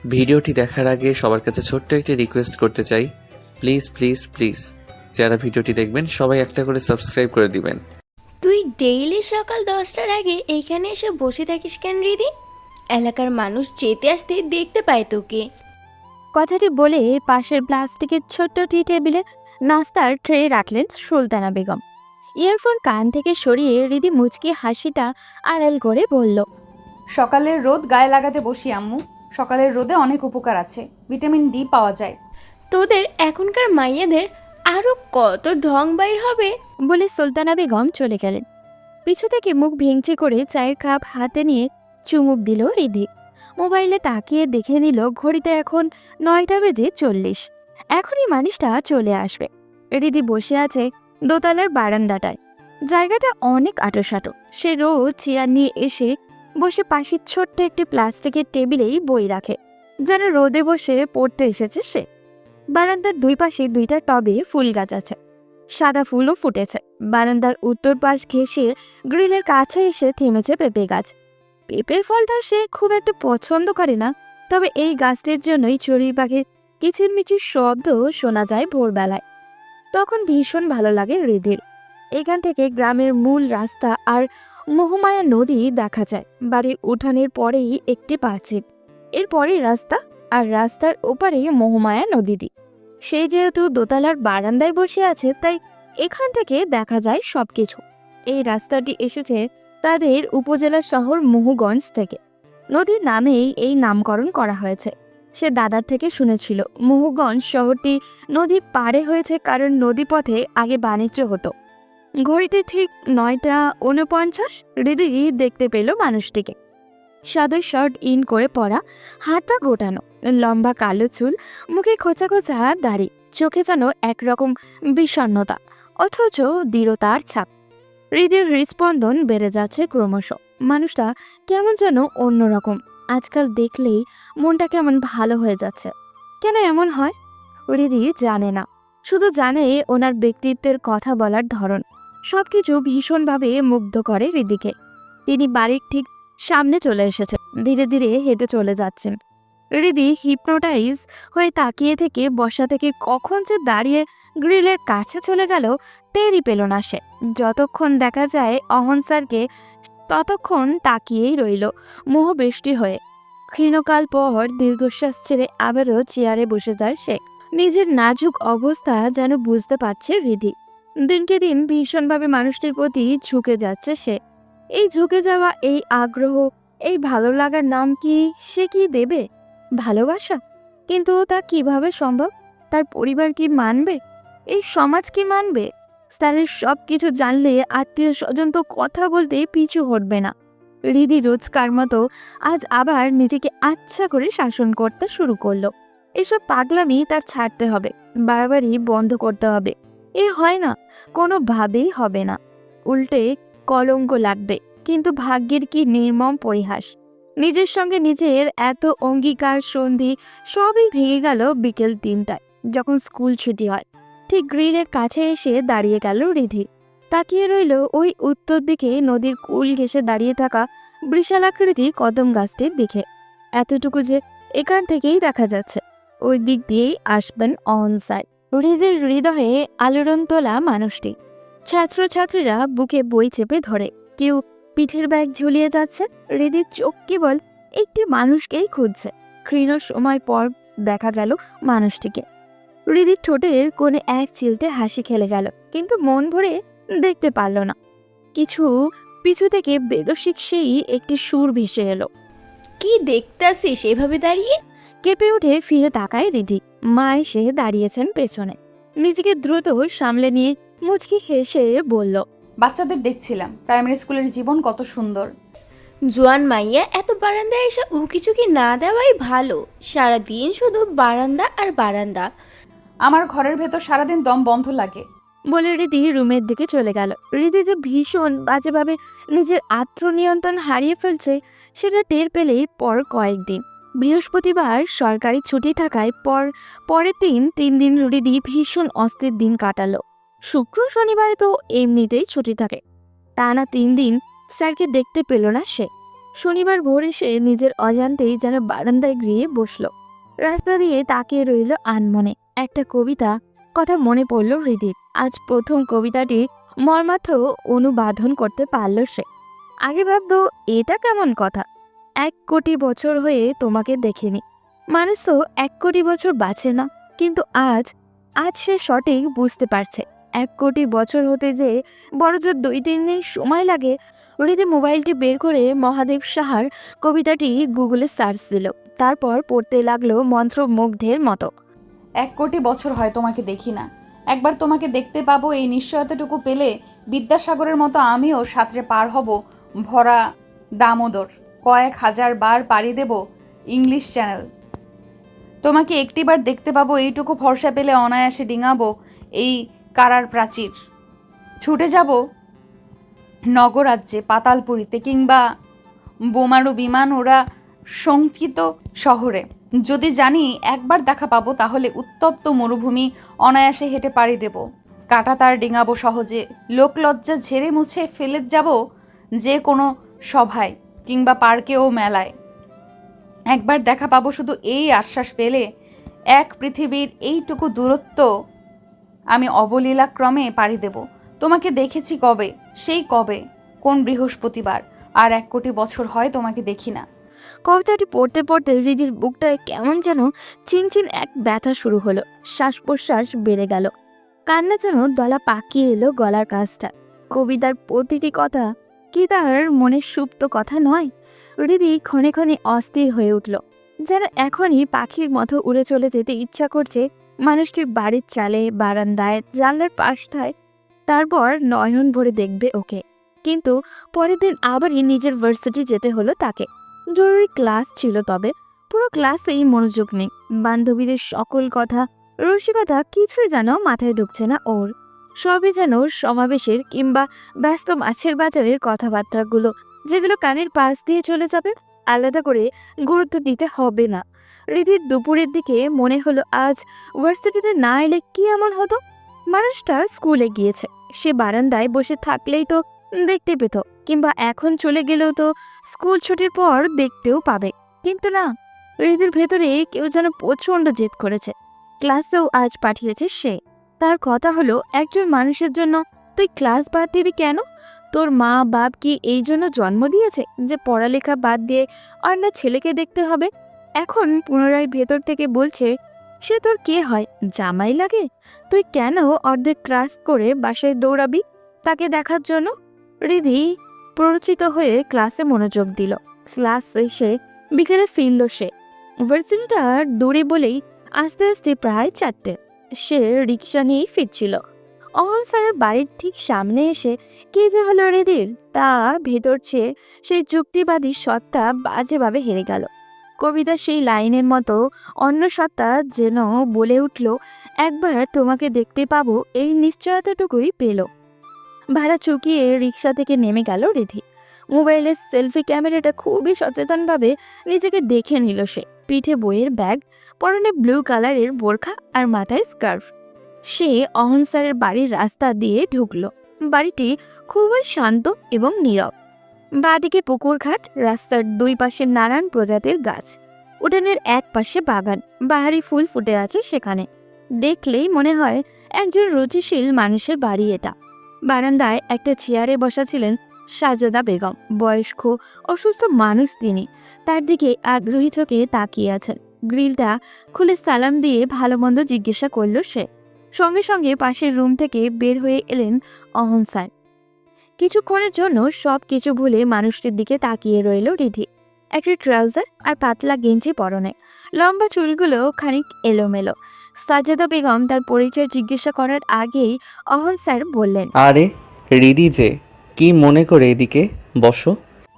ভিডিওটি দেখার আগে সবার কাছে ছোট্ট একটি রিকোয়েস্ট করতে চাই, প্লিজ প্লিজ প্লিজ যারা ভিডিওটি দেখবেন সবাই একটা করে সাবস্ক্রাইব করে দিবেন। তুই ডেইলি সকাল 10টার আগে এইখানে এসে বসে থাকিস কেন রিদি? এলাকার মানুষ যেতে আসতে দেখতে পায় তোকে। কথাটি বলে পাশের প্লাস্টিকের ছোট্ট টি টেবিলে নাস্তার ট্রে রাখলেন সুলতানা বেগম। ইয়ারফোন কান থেকে সরিয়ে রিদি মুচকি হাসিটা আড়াল করে বলল, সকালের রোদ গায়ে লাগাতে বসি আম্মু। সকালের রোদে অনেক উপকার আছে, ভিটামিন ডি পাওয়া যায়। তোদের এখনকার মাইয়াদের আরো কত ঢং বাইর হবে। বলে সুলতানা বেগম চলে গেলেন। পিছু থেকে মুখ ভেঙচি করে চায়ের কাপ হাতে নিয়ে চুমুক দিল রিদি। মোবাইলে তাকিয়ে দেখে নিল ঘড়িতে এখন 9:40। এখনই মানুষটা চলে আসবে। রিদি বসে আছে দোতলার বারান্দাটায়। জায়গাটা অনেক আঁটোসাঁটো। সে রোজ চেয়ার নিয়ে এসে বসে পাশের ছোট্ট একটি প্লাস্টিকের টেবিলেই বই রাখে, যেন রোদে বসে পড়তে এসেছে সে। বারান্দার দুই পাশে 2টা টবে ফুল গাছ আছে, সাদা ফুলও ফুটেছে। বারান্দার উত্তর পাশ ঘেঁষে গ্রিলের কাছে এসে থেমেছে পেঁপে গাছ। পেঁপের ফলটা সে খুব একটা পছন্দ করে না, তবে এই গাছটির জন্যই চড়ুই পাখির কিচিরমিচির শব্দ শোনা যায় ভোরবেলায়। তখন ভীষণ ভালো লাগে হৃদির। এখান থেকে গ্রামের মূল রাস্তা আর মোহমায়া নদী দেখা যায়। বাড়ির উঠানের পরেই একটি পাঁচিল, এরপরেই রাস্তা, আর রাস্তার ওপারেই মোহমায়া নদীটি। সে যেহেতু দোতলার বারান্দায় বসে আছে, তাই এখান থেকে দেখা যায় সবকিছু। এই রাস্তাটি এসেছে তাদের উপজেলা শহর মহুগঞ্জ থেকে। নদীর নামেই এই নামকরণ করা হয়েছে। সে দাদার থেকে শুনেছিল মহুগঞ্জ শহরটি নদীর পাড়ে হয়েছে কারণ নদীপথে আগে বাণিজ্য হতো। ঘড়িতে ঠিক 9:49 হৃদি দেখতে পেল মানুষটিকে। সাদা শার্ট ইন করে পরা, হাতা গোটানো, লম্বা কালো চুল, মুখে খোঁচা খোঁচা দাড়ি, চোখে যেন একরকম বিষণ্ণতা অথচ দৃঢ়তার ছাপ। হৃদয়ের হৃদস্পন্দন বেড়ে যাচ্ছে ক্রমশ। মানুষটা কেমন যেন অন্যরকম। আজকাল দেখলেই মনটা কেমন ভালো হয়ে যাচ্ছে। কেন এমন হয় হৃদি জানে না, শুধু জানে ওনার ব্যক্তিত্বের কথা বলার ধরন সবকিছু ভীষণভাবে মুগ্ধ করে হৃদিকে। তিনি বাড়ির ঠিক সামনে চলে এসেছেন, ধীরে ধীরে হেঁটে চলে যাচ্ছেন। হৃদি হিপনোটাইজ হয়ে তাকিয়ে থেকে বসা থেকে কখন যে দাঁড়িয়ে গ্রিলের কাছে চলে গেল টেরই পেল না সে। যতক্ষণ দেখা যায় অহন স্যারকে, ততক্ষণ তাকিয়েই রইল মোহবৃষ্টি হয়ে। ক্ষীণকাল পর দীর্ঘশ্বাস ছেড়ে আবারও চেয়ারে বসে যায় সে। নিজের নাজুক অবস্থা যেন বুঝতে পারছে হৃদি। দিনকে দিন ভীষণভাবে মানুষটির প্রতি ঝুঁকে যাচ্ছে সে। এই ঝুঁকে যাওয়া, এই আগ্রহ, এই ভালো লাগার নাম কি সে কি দেবে? ভালোবাসা? কিন্তু তা কিভাবে সম্ভব? তার পরিবার কি মানবে? এই সমাজ কি মানবে? স্যারের সব কিছু জানলে আত্মীয় স্বজন তো কথা বলতে পিছু হটবে না। হৃদি রোজকার মতো আজ আবার নিজেকে আচ্ছা করে শাসন করতে শুরু করলো। এসব পাগলামি তার ছাড়তে হবে, বাড়াবাড়ি বন্ধ করতে হবে। এ হয় না, কোনোভাবেই হবে না। উল্টে কলঙ্ক লাগবে। কিন্তু ভাগ্যের কি নির্মম পরিহাস! নিজের সঙ্গে নিজের এত অঙ্গীকার সন্ধি সবই ভেঙে গেল বিকেল 3টায়, যখন স্কুল ছুটি হয়। ঠিক গ্রিলের কাছে এসে দাঁড়িয়ে গেল রিধি। তাকিয়ে রইল ওই উত্তর দিকে নদীর কুল ঘেঁষে দাঁড়িয়ে থাকা বিশালাকৃতি কদম গাছটির দিকে। এতটুকু যে এখান থেকেই দেখা যাচ্ছে, ওই দিক দিয়েই আসবেন অহন স্যার। হৃদের হৃদয়ে আলোড়ন তোলা মানুষটি। ছাত্রছাত্রীরা বুকে বই চেপে ধরে, কেউ পিঠের ব্যাগ ঝুলিয়ে যাচ্ছে। হৃদির চোখ কেবল একটি মানুষকেই খুঁজছে। ক্ষীণ সময় পর দেখা গেল মানুষটিকে। হৃদির ঠোঁটের কোণে এক চিলতে হাসি খেলে গেল, কিন্তু মন ভরে দেখতে পারল না কিছু। পিছু থেকে বেরসিক সেই একটি সুর ভেসে এলো। কি দেখতে আসিস এভাবে দাঁড়িয়ে? কেঁপে উঠে ফিরে তাকায় রিধি। মা এসে দাঁড়িয়েছেন পেছনে। নিজেকে দ্রুত সামলে নিয়ে মুচকি হেসে বলল, বাচ্চাদের দেখছিলাম, প্রাইমারি স্কুলের জীবন কত সুন্দর। জোয়ান মাইয়া এত বারান্দায় এসে উকিঝুঁকি না দেওয়াই ভালো। সারাদিন শুধু বারান্দা আর বারান্দা। আমার ঘরের ভেতর সারাদিন দম বন্ধ লাগে। বলে রিধি রুমের দিকে চলে গেল। রিধি যে ভীষণ বাজেভাবে নিজের আত্মনিয়ন্ত্রণ হারিয়ে ফেলছে সেটা টের পেলেই পর কয়েকদিন। বৃহস্পতিবার সরকারি ছুটি থাকায় পরের 3 দিন রিধি ভীষণ অস্থির দিন কাটালো। শুক্র শনিবারে তো এমনিতেই ছুটি থাকে, টানা 3 দিন স্যারকে দেখতে পেল না সে। শনিবার ভোরে সে নিজের অজান্তেই যেন বারান্দায় গিয়ে বসলো। রাস্তা দিয়ে তাকিয়ে রইল আনমনে। একটা কবিতা কথা মনে পড়ল হৃদির। আজ প্রথম কবিতাটির মর্মার্থ অনুবাদন করতে পারল সে। আগে ভাবতো এটা কেমন কথা, 1 কোটি বছর হয়ে তোমাকে দেখিনি। মানুষ তো 1 কোটি বছর বাঁচে না, কিন্তু আজ সে সঠিক বুঝতে পারছে 1 কোটি বছর হতে যে বড়জোর 2-3 দিন সময় লাগে। হৃদি মোবাইলটি বের করে মহাদেব সাহার কবিতাটি গুগলে সার্চ দিল। তারপর পড়তে লাগলো মন্ত্রমুগ্ধের মতো। 1 কোটি বছর হয় তোমাকে দেখি না, একবার তোমাকে দেখতে পাবো এই নিশ্চয়তাটুকু পেলে বিদ্যাসাগরের মতো আমিও সাঁতরে পার হব ভরা দামোদর, কয়েক হাজার বার পাড়ি দেব ইংলিশ চ্যানেল। তোমাকে একটিবার দেখতে পাবো এইটুকু ভরসা পেলে অনায়াসে ডিঙাবো এই কারার প্রাচীর। ছুটে যাব নগরাজ্যে, পাতালপুরীতে, কিংবা বোমারু বিমান ওরা শঙ্কিত শহরে। যদি জানি একবার দেখা পাবো তাহলে উত্তপ্ত মরুভূমি অনায়াসে হেঁটে পাড়ি দেব, কাটা তার ডিঙাবো সহজে, লোকলজ্জা ঝেড়ে মুছে ফেলে যাব যে কোনো সভায় কিংবা পার্কে ও মেলায়। একবার দেখা পাবো শুধু এই আশ্বাস পেলে এক পৃথিবীর এইটুকু দূরত্ব আমি অবলীলাক্রমে পাড়ি দেব। তোমাকে দেখেছি কবে, সেই কবে, কোন বৃহস্পতিবার, আর 1 কোটি বছর হয় তোমাকে দেখি না। কবিতাটি পড়তে পড়তে হৃদির বুকটায় কেমন যেন চিনচিন এক ব্যথা শুরু হলো। শ্বাস প্রশ্বাস বেড়ে গেল, কান্না যেন দলা পাকিয়ে এলো গলার কাছটা। কবিতার প্রতিটি কথা কি তার মনের সুপ্ত কথা নয়? হৃদি ক্ষণে ক্ষণে অস্থির হয়ে উঠল, যেন এখনই পাখির মতো উড়ে চলে যেতে ইচ্ছা করছে মানুষটির বাড়ির চালে, বারান্দায়, জানলার পাশটায়। তারপর নয়ন ভরে দেখবে ওকে। কিন্তু পরের দিন আবারই নিজের ভার্সিটি যেতে হলো তাকে। জরুরি ক্লাস ছিল, তবে পুরো ক্লাসেই মনোযোগ নেই। বান্ধবীদের সকল কথা, রসিকতা কিছুই যেন মাথায় ঢুকছে না ওর। সবই যেন সমাবেশের কিংবা ব্যস্ত মাছের বাজারের কথাবার্তাগুলো, যেগুলো কানের পাশ দিয়ে চলে যাবে, আলাদা করে গুরুত্ব দিতে হবে না। হৃদির দুপুরের দিকে মনে হলো আজ ভার্সিটিতে না এলে কি এমন হতো। মানুষটা স্কুলে গিয়েছে, সে বারান্দায় বসে থাকলেই তো দেখতে পেত, কিংবা এখন চলে গেলেও তো স্কুল ছুটির পর দেখতেও পাবে। কিন্তু না, হৃদির ভেতরে কেউ যেন প্রচণ্ড জেদ করেছে। ক্লাসেও আজ পাঠিয়েছে সে। তার কথা হলো, একজন মানুষের জন্য তুই ক্লাস বাদ দিবি কেন? তোর মা বাপ কি এই জন্য জন্ম দিয়েছে যে পড়ালেখা বাদ দিয়ে অন্য ছেলেকে দেখতে হবে? এখন পুনরায় ভেতর থেকে বলছে, সে তোর কে হয়, জামাই লাগে? তুই কেন অর্ধেক ক্লাস করে বাসায় দৌড়াবি তাকে দেখার জন্য? হৃদি প্ররোচিত হয়ে ক্লাসে মনোযোগ দিল। ক্লাস শেষে বিকেলে ফিরল সে। ভার্সিটিটা দূরে বলেই আস্তে আস্তে প্রায় 4টে। সে রিক্সা নিয়েই ফিরছিল। অমল স্যারের বাড়ির ঠিক সামনে এসে কি যে হলো হৃদির, তা ভেতর চেয়ে সেই যুক্তিবাদী সত্তা বাজেভাবে হেরে গেল। কবিতার সেই লাইনের মতো অন্য সত্তা যেন বলে উঠল, একবার তোমাকে দেখতে পাবো এই নিশ্চয়তাটুকুই পেল। ভাড়া চুকিয়ে রিক্সা থেকে নেমে গেল হৃদি। মোবাইলের সেলফি ক্যামেরাটা খুবই সচেতনভাবে নিজেকে দেখে নিল সে। পিঠে বইয়ের ব্যাগ, পরনে ব্লু কালারের বোরখা আর মাথায় স্কার্ফ। সে অহন স্যারের বাড়ির রাস্তা দিয়ে ঢুকল। বাড়িটি খুবই শান্ত এবং নীরব। বাঁদিকে পুকুরঘাট, রাস্তার দুই পাশে নানান প্রজাতির গাছ, উঠানের এক পাশে বাগান, বাহারি ফুল ফুটে আছে সেখানে। দেখলেই মনে হয় একজন রুচিশীল মানুষের বাড়ি এটা। বারান্দায় একটা চেয়ারে বসা ছিলেন সাজেদা বেগম। বয়স্ক অসুস্থ মানুষ তিনি, তার দিকে আগ্রহী চোখে তাকিয়ে আছেন। গ্রিলটা খুলে সালাম দিয়ে ভালো মন্দ জিজ্ঞাসা করল সে। সঙ্গে সঙ্গে পাশের রুম থেকে বের হয়ে এলেন অহন স্যার। কিছুক্ষণের জন্য সব কিছু ভুলে মানুষটির দিকে তাকিয়ে রইল হৃদি। একটা ট্রাউজার আর পাতলা গেঞ্জি পরনে, লম্বা চুলগুলো খানিক এলোমেলো। সাজেদা বেগম তার পরিচয় জিজ্ঞাসা করার আগেই অহন স্যার বললেন, আরে রিদি যে, কি মনে করে এদিকে বসো।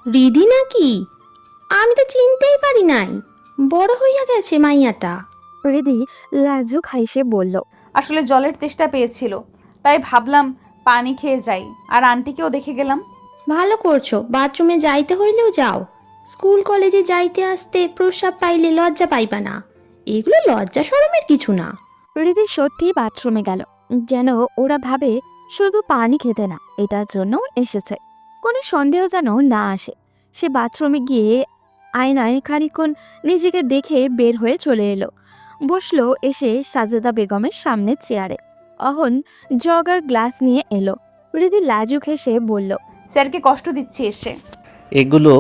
রিদি নাকি? আমি তো চিনতেই পারি নাই, বড় হইয়া গেছে মাইয়াটা। হৃদি লাজুক হাসে বলল, আসলে জলের তেষ্টা পেয়েছিল, তাই ভাবলাম পানি খেয়ে যাই, আর আন্টিকেও দেখে গেলাম। ভালো করছো, বাথরুমে যাইতে হইলেও যাও। স্কুল কলেজে যাইতে আসতে প্রস্রাব পাইলে লজ্জা পাইবা না, এগুলো লজ্জা শরমের কিছু না। হৃদি সত্যি বাথরুমে গেল, যেন ওরা ভাবে শুধু পানি খেতে না, এটার জন্য এসেছে। কোনো সন্দেহ যেন না আসে। সে বাথরুমে গিয়ে আয়নায় খানিকক্ষণ নিজেকে দেখে বের হয়ে চলে এলো। বসলো এসে সাজেদা বেগমের সামনে চেয়ারে। অহন জগ আর গ্লাস নিয়ে এলো। হৃদি লাজুক হেসে বলল, স্যারকে কষ্ট দিচ্ছি এসে। এগুলো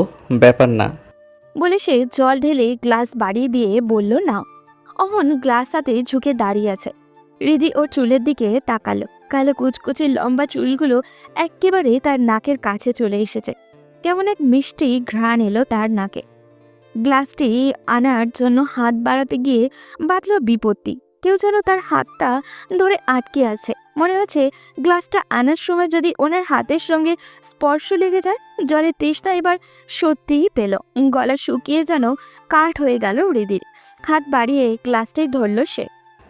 ব্যাপার না। বলে সে জল ঢেলে গ্লাস বাড়িয়ে দিয়ে বলল, নাও। অহন গ্লাস হাতে ঝুঁকে দাঁড়িয়ে আছে। হৃদি ওর চুলের দিকে তাকালো। কালো কুচকুচে লম্বা চুলগুলো একেবারে তার নাকের কাছে চলে এসেছে। কেমন এক মিষ্টি ঘ্রাণ এলো তার নাকে। গ্লাসটি আনার জন্য হাত বাড়াতে গিয়ে বাঁধল বিপত্তি। কেউ যেন তার হাতটা ধরে আটকে আছে। মনে হচ্ছে গ্লাসটা আনার সময় যদি ওনার হাতের সঙ্গে স্পর্শ লেগে যায়। জলের তৃষ্ণা এবার সত্যিই পেল। গলা শুকিয়ে যেন কাঠ হয়ে গেল হৃদির। হাত বাড়িয়ে গ্লাসটাই ধরল সে।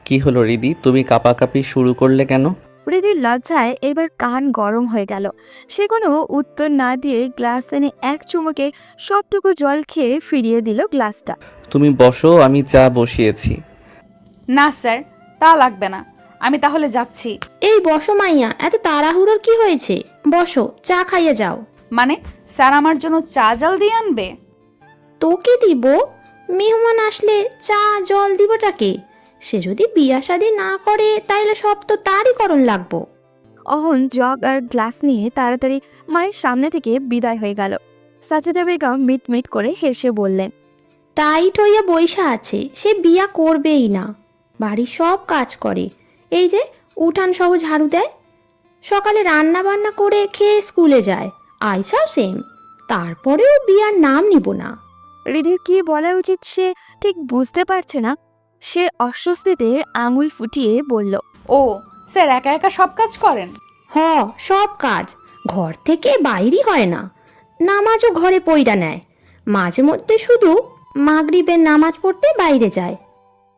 কি হলো রিদি, তুমি কাঁপাকাঁপি শুরু করলে কেন? হৃদির লজ্জায় এবার কান গরম হয়ে গেল। সে কোনো উত্তর না দিয়ে গ্লাস এনে এক চুমুকে সবটুকু জল খেয়ে ফিরিয়ে দিল গ্লাসটা। তুমি বসো, আমি চা বসিয়েছি। না স্যার, তা লাগবে না, আমি তাহলে যাচ্ছি। এই বসো মাইয়া, এত তাড়াহুড়োর কি হয়েছে? বসো, চা খাইয়ে যাও। মানে স্যার আমার জন্য চা জল দিয়ে আনবে? তোকে দিব? মেহমান আসলে চা জল দিবটাকে? সে যদি বিয়া শাদি না করে তাইলে সব তো তারই করণ লাগবো। অহন জগ আর গ্লাস নিয়ে তাড়াতাড়ি মায়ের সামনে থেকে বিদায় হয়ে গেল। সাজেদা বেগম মিটমিট করে হেসে বললেন, টাইট হইয়া বইসা আছে, সে বিয়া করবেই না। বাড়ির সব কাজ করে, এই যে উঠান সহ ঝাড়ু দেয়, সকালে রান্না বান্না করে খেয়ে স্কুলে যায়, আইসাও সেম। তারপরেও বিয়ার নাম নিব না। হৃদির কি বলা উচিত সে ঠিক বুঝতে পারছে না। সে অস্বস্তিতে আঙুল ফুটিয়ে বলল, ও স্যার একা একা সব কাজ করেন? হ, সব কাজ। ঘর থেকে বাইরই হয় না। নামাজও ঘরে পইরা নেয়। মাঝে মধ্যে শুধু মাগরিবের নামাজ পড়তে বাইরে যায়।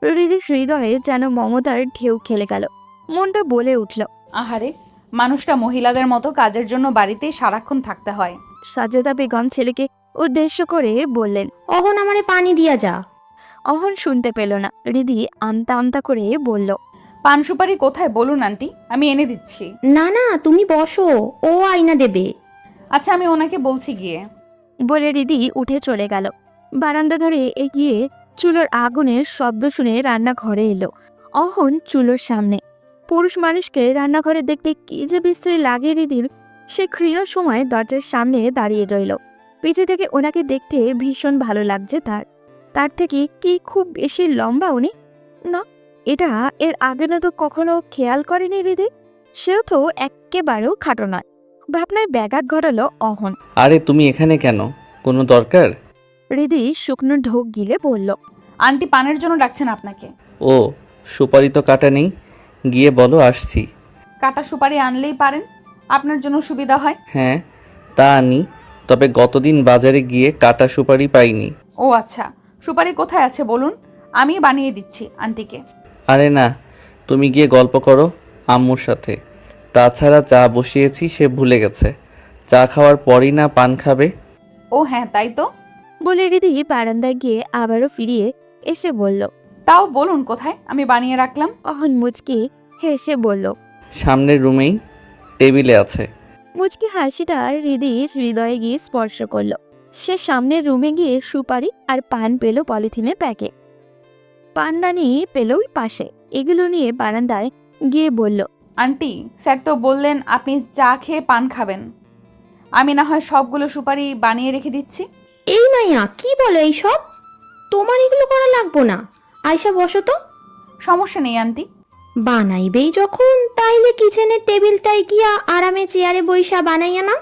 হৃদির হৃদয়ে যেন মমতার ঢেউ খেলে গেল। মনটা বলে উঠল, আহারে, মানুষটা মহিলাদের মতো কাজের জন্য বাড়িতেই সারাক্ষণ থাকতে হয়। সাজেদা বেগম ছেলেকে উদ্দেশ্য করে বললেন। অহন আমারে পানি দিয়া যা। অহন শুনতে পেল না। হৃদি আমতা আমতা করে বলল, পান সুপারি কোথায় বলুন আন্টি, আমি এনে দিচ্ছি। না না, তুমি বসো, ও আইনা দেবে। আচ্ছা, আমি ওনাকে বলছি গিয়ে। বলে হৃদি উঠে চলে গেল। বারান্দা ধরে এগিয়ে চুলোর আগুনের শব্দ শুনে রান্নাঘরে এলো। অহন চুলোর সামনে। পুরুষ মানুষকে রান্নাঘরে দেখতে কি যে বিশ্রী লাগে হৃদির। সে ক্ষীণ সময় দরজার সামনে দাঁড়িয়ে রইল। পিছে থেকে ওনাকে দেখতে ভীষণ ভালো লাগছে তার। তার থেকে কি খুব বেশি লম্বা উনি? না, এটা এর আগে না তো কখনো খেয়াল করেনি হৃদি। সেও তো একেবারেও খাটো নয়। ভাবনায় ব্যাঘাত ঘটালো অহন। আরে তুমি এখানে কেন? কোনো দরকার? হৃদি শুকনো ঢোক গিলে বলল, আন্টি পানের জন্য ডাকছেন আপনাকে। ও, সুপারি তো কাটা নেই, গিয়ে বলো আসছি। কাটা সুপারি আনলেই পারেন, আপনার জন্য সুবিধা হয়। হ্যাঁ, তা আনি, তবে গতদিন বাজারে গিয়ে কাটা সুপারি পাইনি। ও আচ্ছা, সুপারি কোথায় আছে বলুন, আমি বানিয়ে দিচ্ছি আন্টিকে। আরে না, তুমি গিয়ে গল্প করো আম্মুর সাথে। তাছাড়া চা বসিয়েছি, সে ভুলে গেছে। চা খাওয়ার পরই না পান খাবে। ও হ্যাঁ, তাই তো। বলে হৃদি বারান্দায় গিয়ে আবারও ফিরিয়ে এসে বলল, তাও বলুন কোথায়, আমি বানিয়ে রাখলাম। অহন মুচকি হেসে বলল, সামনের রুমেই টেবিলে আছে। মুচকি হাসিটা হৃদির হৃদয়ে গিয়ে স্পর্শ করলো। সে সামনের রুমে গিয়ে সুপারি আর পান পেল পলিথিনের প্যাকেট। পানদানি পেল ওই পাশে। এগুলো নিয়ে বারান্দায় গিয়ে বলল, আন্টি, স্যার তো বললেন আপনি চা খেয়ে পান খাবেন, আমি না হয় সবগুলো সুপারি বানিয়ে রেখে দিচ্ছি। এই মাইয়া, কি বলো এইসব? তোমার এগুলো করা লাগবো না। আয়সা বসো তো। সমস্যা নেই আন্টি। বানাইবেই যখন, তাইলে কিচেনের টেবিলটাই গিয়া আরামে চেয়ারে বইসা বানাইয়া না।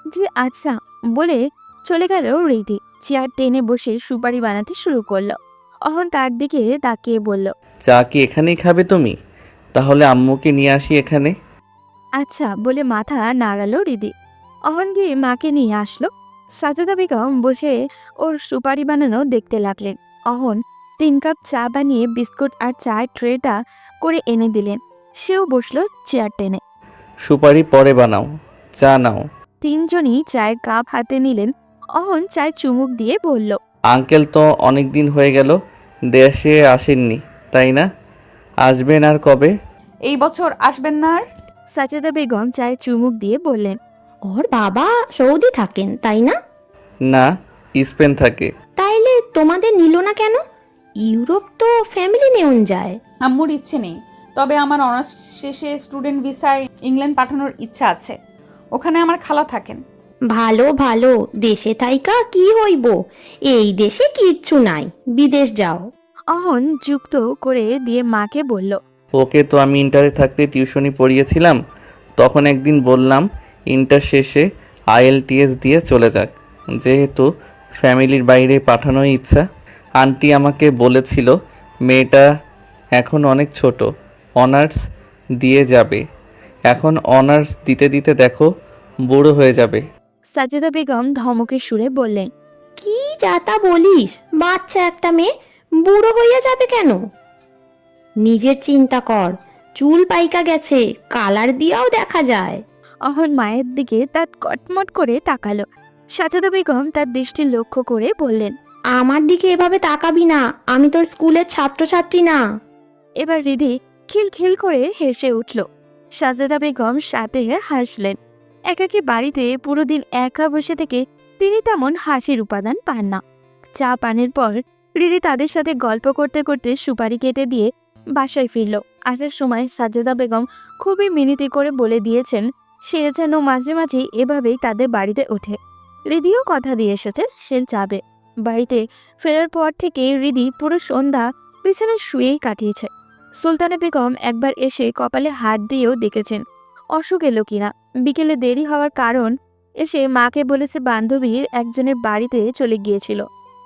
যে আচ্ছা বলে চলে গেল হৃদি। চেয়ার টেনে বসে সুপারি বানাতে শুরু করলো। অহন তার দিকে তাকিয়ে বলল, চা কি এখানেই খাবে তুমি? তাহলে আম্মুকে নিয়ে আসি এখানে। আচ্ছা বলে মাথা নাড়ালো হৃদি। অহন গিয়ে মাকে নিয়ে আসলো। সাজেদা বেগম বসে ওর সুপারি বানানো দেখতে লাগলেন। অহন 3 কাপ চা বানিয়ে বিস্কুট আর চায়ের ট্রেটা করে এনে দিলেন। সেও বসলো চেয়ার টেনে। সুপারি পরে বানাও, চা নাও। 3 জনই চায়ের কাপ হাতে নিলেন। অহন চায় চুমুক দিয়ে বলল, আঙ্কেল তো অনেক দিন হয়ে গেল দেশে আসেননি, তাই না? আসবেন আর কবে? এই বছর আসবেন না আর? সাজেদা বেগম চায় চুমুক দিয়ে বললেন, ওর বাবা সৌদি থাকেন, তাই না? না, স্পেন থাকে। তাইলে তোমাদের নিল না কেন? ইউরোপ তো ফ্যামিলি নেওন যায়। আম্মুর ইচ্ছে নেই, তবে আমার অনার্স শেষে স্টুডেন্ট ভিসায় ইংল্যান্ড পাঠানোর ইচ্ছা আছে। ওখানে আমার খালা থাকেন। ভালো ভালো, দেশে থাইকা কি হইব, এই দেশে কিচ্ছু নাই, বিদেশ যাও। অহন যুক্ত করে দিয়ে মাকে বলল, ওকে তো আমি ইন্টারে থাকতে টিউশনি পড়িয়েছিলাম। তখন একদিন বললাম ইন্টার শেষে IELTS দিয়ে চলে যাক, যেহেতু ফ্যামিলির বাইরে পাঠানোর ইচ্ছা। আন্টি আমাকে বলেছিল মেয়েটা এখন অনেক ছোট, অনার্স দিয়ে যাবে। এখন অনার্স দিতে দিতে দেখো বুড়ো হয়ে যাবে। সাজেদা বেগম ধমকের সুরে বললেন, কি যাতা বলিস, বাচ্চা একটা মেয়ে বুড়ো হইয়া যাবে কেন? নিজের চিন্তা কর, চুল পাইকা গেছে, কালার দিয়াও দেখা যায়। অহন মায়ের দিকে তার কটমট করে তাকালো। সাজেদা বেগম তার দৃষ্টি লক্ষ্য করে বললেন, আমার দিকে এভাবে তাকাবি না, আমি তোর স্কুলের ছাত্রছাত্রী না। এবার রিধি খিলখিল করে হেসে উঠল। সাজেদা বেগম সাথে হাসলেন। একাকী বাড়িতে পুরো দিন একা বসে থেকে তিনি তেমন হাসির উপাদান পান না। চা পানের পর রিধি তাদের সাথে গল্প করতে করতে সুপারি কেটে দিয়ে বাসায় ফিরল। আসার সময় সাজেদা বেগম খুবই মিনতি করে বলে দিয়েছেন সে যেন মাঝে মাঝেই এভাবেই তাদের বাড়িতে ওঠে। রিধিও কথা দিয়ে এসেছে সে যাবে। বাড়িতে ফেরার পর থেকে রিধি পুরো সন্ধ্যা বিছানায় শুয়েই কাটিয়েছে। সুলতানা বেগম একবার এসে কপালে হাত দিয়েও দেখেছেন অসুখ এলো কিনা। বিকেলে দেরি হওয়ার কারণ এসে মাকে বলেছে বান্ধবীর একজনের বাড়িতে চলে গিয়েছিল,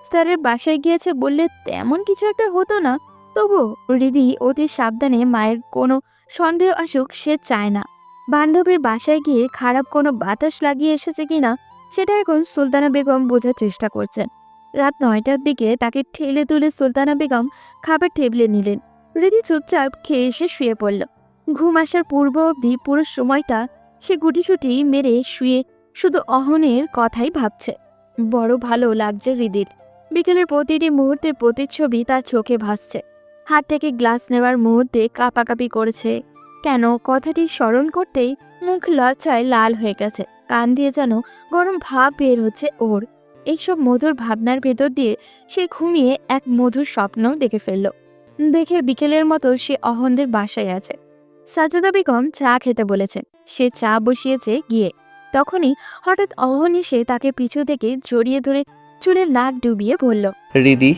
স্যারের বাসায় গিয়েছে বললে তেমন কিছু একটা হতো না। তবু রিধি অতি সাবধানে মায়ের কোনো সন্দেহ আসুক সে চায় না। বান্ধবীর বাসায় গিয়ে খারাপ কোনো বাতাস লাগিয়ে এসেছে কিনা সেটা এখন সুলতানা বেগম বোঝার চেষ্টা করছেন। রাত 9টার দিকে তাকে ঠেলে তুলে সুলতানা বেগম খাবার টেবিলে নিলেন। রিধি চুপচাপ খেয়ে এসে শুয়ে পড়ল। ঘুম আসার পূর্ব অবধি পুরো সময়টা সে গুটিসুটি মেরে শুয়ে শুধু অহনের কথাই ভাবছে। বড় ভালো লাগছে রিধির। বিকেলের প্রতিটি মুহূর্তে প্রতিচ্ছবি তার চোখে ভাসছে। হাত থেকে গ্লাস নেওয়ার মুহূর্তে কাঁপাকাঁপি করেছে কেন কথাটি স্মরণ করতেই মুখ লজ্জায় লাল হয়ে গেছে। কান দিয়ে যেন গরম ভাব বের হচ্ছে ওর। এইসব মধুর ভাবনার ভেতর দিয়ে সে ঘুমিয়ে এক মধুর স্বপ্ন দেখে ফেলল। দেখে বিকেলের মতো সে অহনদের বাসায় আছে। সাজেদা বেগম চা খেতে বলেছেন, সে চা বসিয়েছে গিয়ে। তখনই হঠাৎ অহন এসে তাকে পিছু থেকে জড়িয়ে ধরে চুলের নাক ডুবিয়ে বলল, রিদি,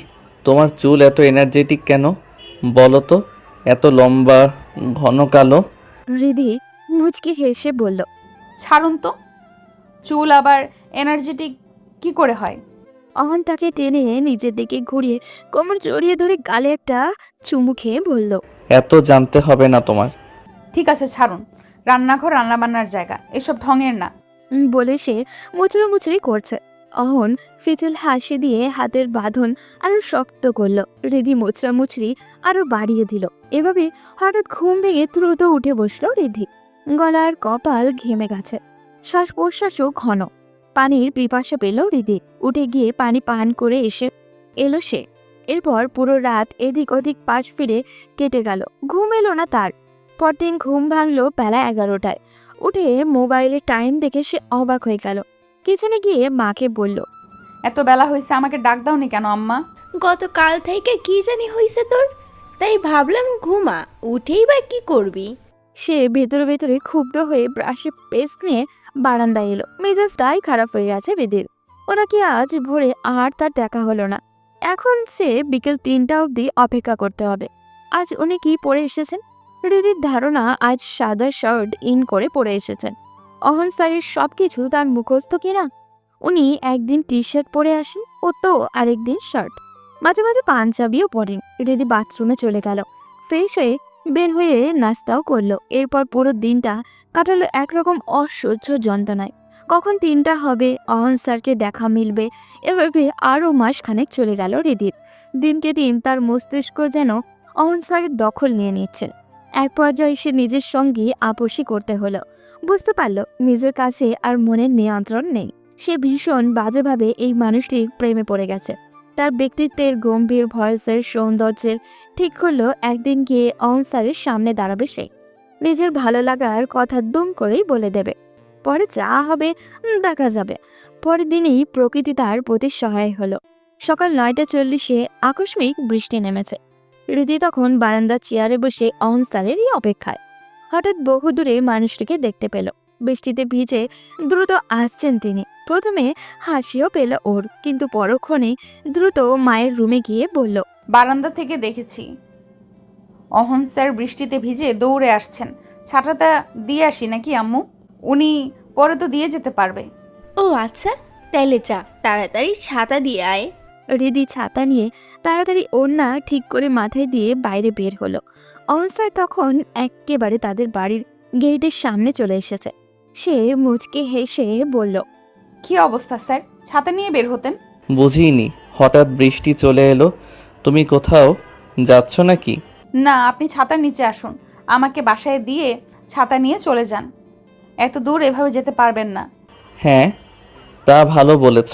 তোমার চুল এত এনার্জেটিক কেন বলো তো? এত লম্বা, ঘন কালো। রিধি মুচকি হেসে বলল, ছাড়ুন তো, চুল আবার এনার্জেটিক কি করে হয়? অহন তাকে টেনে নিজের দিকে ঘুরিয়ে কোমর জড়িয়ে ধরে গালে একটা চুমু খেয়ে বলল, এত জানতে হবে না তোমার। ঠিক আছে ছাড়ুন, রান্নাঘর রান্নাবান্নার জায়গা, এসব ঢঙের না। বলে সে মুচড়ি করছে। অহন ফিচুল হাসি দিয়ে হাতের বাঁধন আরো শক্ত করল। রিধি মুচড়ি আরো বাড়িয়ে দিল। এভাবে হঠাৎ ঘুম ভেঙে দ্রুত উঠে বসলো রিধি। গলার কপাল ঘেমে গেছে, শ্বাস প্রশ্বাসও ঘন। পানির পিপাসা পেল রিধি। উঠে গিয়ে পানি পান করে এসে এলো সে। এরপর পুরো রাত এদিক ওদিক পাশ ফিরে কেটে গেল। ঘুম এলো না তার। পরদিন ঘুম ভাঙলো বেলা 11টায়। উঠে মোবাইলে টাইম দেখে সে অবাক হয়ে গেল। কিচেনে গিয়ে মাকে বলল, এত বেলা হয়েছে, আমাকে ডাক দাওনি কেন আম্মা? গতকাল থেকে কি জানি হয়েছে তোর, তাই ভাবলাম ঘুমা, উঠেই বা কি করবি। সে ভেতরে ভেতরে ক্ষুব্ধ হয়ে ব্রাশে পেস্ট নিয়ে বারান্দায় এলো। মেজাজটাই খারাপ হয়ে গেছে রিধির। ওনাকে আজ ভোরে আর তার দেখা হলো না। এখন সে বিকেল 3টা অবধি অপেক্ষা করতে হবে। আজ উনি কি পরে এসেছেন? রিধির ধারণা আজ সাদা শার্ট ইন করে পরে এসেছেন। অহন স্যারের সবকিছু তার মুখস্থ কিনা। উনি একদিন টি শার্ট পরে আসেন, ও তো আরেকদিন শার্ট, মাঝে মাঝে পাঞ্জাবিও পরেন। রিধি বাথরুমে চলে গেল। ফ্রেশ হয়ে বের হয়ে নাস্তাও করলো। এরপর পুরো দিনটা কাটালো একরকম অসহ্য যন্ত্রণায়। কখন 3টা হবে, অহন স্যারকে দেখা মিলবে, এভাবে আরও মাসখানেক চলে গেল রিধির। দিনকে দিন তার মস্তিষ্ক যেন অহন স্যারের দখল নিয়ে নিচ্ছে। এক পর্যায়ে সে নিজের সঙ্গে আপোষই করতে হলো। বুঝতে পারল নিজের কাছে আর মনের নিয়ন্ত্রণ নেই। সে ভীষণ বাজেভাবে এই মানুষটির প্রেমে পড়ে গেছে। তার ব্যক্তিত্বের গম্ভীর ভয়েসের সৌন্দর্যের ঠিক করলো একদিন গিয়ে অহন স্যারের সামনে দাঁড়াবে সে। নিজের ভালো লাগার কথা দুম করেই বলে দেবে। পরে যা হবে দেখা যাবে। পরের দিনই প্রকৃতি তার প্রতি সহায় হলো। সকাল 9:40-এ আকস্মিক বৃষ্টি নেমেছে। হৃদি তখন বারান্দার চেয়ারে বসে অহন স্যারেরই অপেক্ষায়। হঠাৎ বহুদূরে মানুষটিকে দেখতে পেল। বৃষ্টিতে ভিজে দ্রুত আসছেন তিনি। প্রথমে হাসিও পেল ওর, কিন্তু পরক্ষণে দ্রুত মায়ের রুমে গিয়ে বলল, বারান্দা থেকে দেখেছি অহন স্যার বৃষ্টিতে ভিজে দৌড়ে আসছেন। ছাতাটা দিয়ে আসি নাকি আম্মু? উনি পরে তো দিয়ে যেতে পারবে। ও আচ্ছা, তাইলে যা, তাড়াতাড়ি ছাতা দিয়ে আয়। হৃদি ছাতা নিয়ে তাড়াতাড়ি ওড়না ঠিক করে মাথায় দিয়ে বাইরে বের হলো। অহন স্যার তখন একেবারে তাদের বাড়ির গেটের সামনে চলে এসেছে। সে মুচকে হেসে বলল, কি অবস্থা স্যার, ছাতা নিয়ে বের হতেন? বুঝিনি, হঠাৎ বৃষ্টি চলে এলো। তুমি কোথাও যাচ্ছ নাকি? না, আপনি ছাতার নিচে আসুন, আমাকে বাসায় দিয়ে ছাতা নিয়ে চলে যান। এত দূর এভাবে যেতে পারবেন না। হ্যাঁ, তা ভালো বলেছ।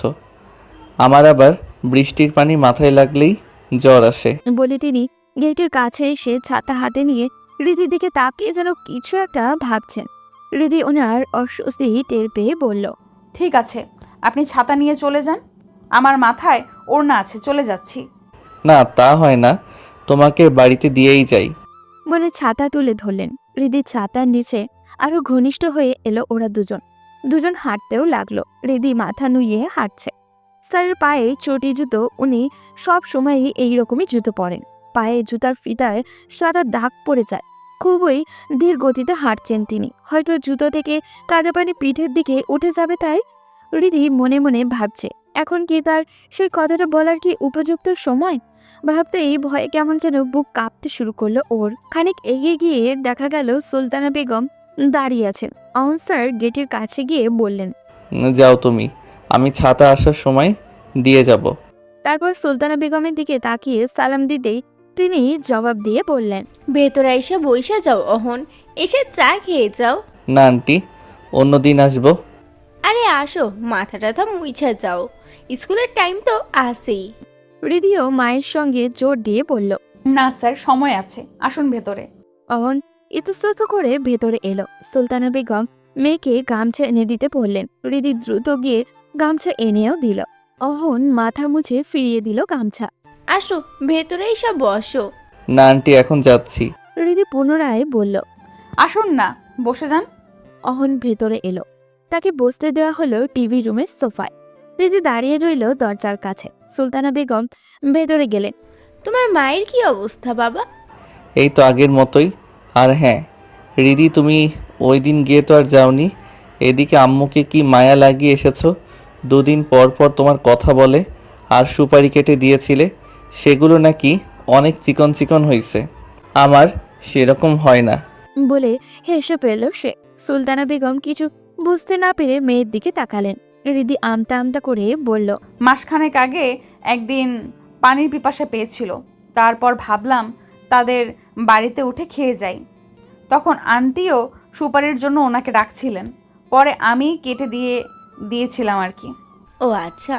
আমার আবার বৃষ্টির পানি মাথায় লাগলেই জ্বর আসে। বলে তিনি গেটের কাছে এসে ছাতা হাতে নিয়ে হৃদির দিকে তাকিয়ে যেন কিছু একটা ভাবছেন। হৃদি ওনার অস্বস্তি টের পেয়ে বলল, ঠিক আছে, আপনি ছাতা নিয়ে চলে যান, আমার মাথায় ওড়না আছে, চলে যাচ্ছি। না, তা হয় না, তোমাকে বাড়িতে দিয়েই যাই। বলে ছাতা তুলে ধরলেন। হৃদির ছাতার নিচে আরো ঘনিষ্ঠ হয়ে এলো ওরা দুজন হাঁটতেও লাগলো। হৃদি মাথা নুইয়ে হাঁটছে। স্যারের পায়ে চটি জুতো, উনি সব সময়ই এইরকমই জুতো পরেন। পায়ে জুতার ফিতায় সাদা দাগ পড়ে যায়। খুবই ধীর গতিতে হাঁটছেন তিনি। হয়তো জুতো থেকে কাদা পানি পিঠের দিকে উঠে যাবে, তাই হৃদি মনে মনে ভাবছে এখন কি তার সেই কথাটা বলার কি উপযুক্ত সময়। ভাবতেই ভয়ে কেমন যেন বুক কাঁপতে শুরু করলো ওর। খানিক এগিয়ে গিয়ে দেখা গেল সুলতানা বেগম দাঁড়িয়ে আছেন। অহন স্যার গেটের কাছে গিয়ে বললেন, যাও তুমি, আমি ছাতা আসার সময় দিয়ে যাব। তারপর সুলতানা বেগমের দিকে তাকিয়ে সালাম দিতেই তিনি জবাব দিয়ে বললেন, ভেতরে এসে বইসা যাও অহন, এসে চা খেয়ে যাও। না আন্টি, অন্যদিন আসবো। আরে আসো, মাথা টাথা মুইছা যাও, স্কুলের টাইম তো আসেই। হৃদিও মায়ের সঙ্গে জোর দিয়ে বলল। না স্যার, সময় আছে, আসুন ভেতরে। অহন ইতস্তত করে ভেতরে এলো। সুলতানা বেগম মেয়েকে গামছা এনে দিতে বললেন। হৃদি দ্রুত গিয়ে গামছা এনেও দিল। অহন মাথা মুছে ফিরিয়ে দিল গামছা। আসো, ভেতরে এসে বসো। না আন্টি, এখন যাচ্ছি। হৃদি পুনরায় বলল। আসুন না, বসে যান। অহন ভেতরে এলো। তাকে বসতে দেওয়া হলো টিভি রুমের সোফায়। হৃদি দাঁড়িয়ে রইল দরজার কাছে। সুলতানা বেগম ভেতরে গেলেন। তোমার মায়ের কি অবস্থা বাবা? এই তো আগের মতোই। আর হ্যাঁ রিদি, তুমি ওই দিন গিয়ে তো আর যাওনি। এদিকে আম্মুকে কি মায়া লাগিয়ে এসেছো। দুদিন পর পর তোমার কথা বলে। আর সুপারি কেটে দিয়েছিলে, সেগুলো নাকি অনেক চিকন চিকন হয়েছে। আমার সেরকম হয় না। বলে হেসে পেল সে। সুলতানা বেগম কিছু বুঝতে না পেরে মেয়ের দিকে তাকালেন। হৃদি আমতা আমতা করে বলল, মাসখানেক আগে একদিন পানির পিপাসা পেয়েছিল, তারপর ভাবলাম তাদের বাড়িতে উঠে খেয়ে যাই। তখন আন্টিও সুপারির জন্য ওনাকে ডাকছিলেন, পরে আমি কেটে দিয়েছিলাম আর কি। ও আচ্ছা,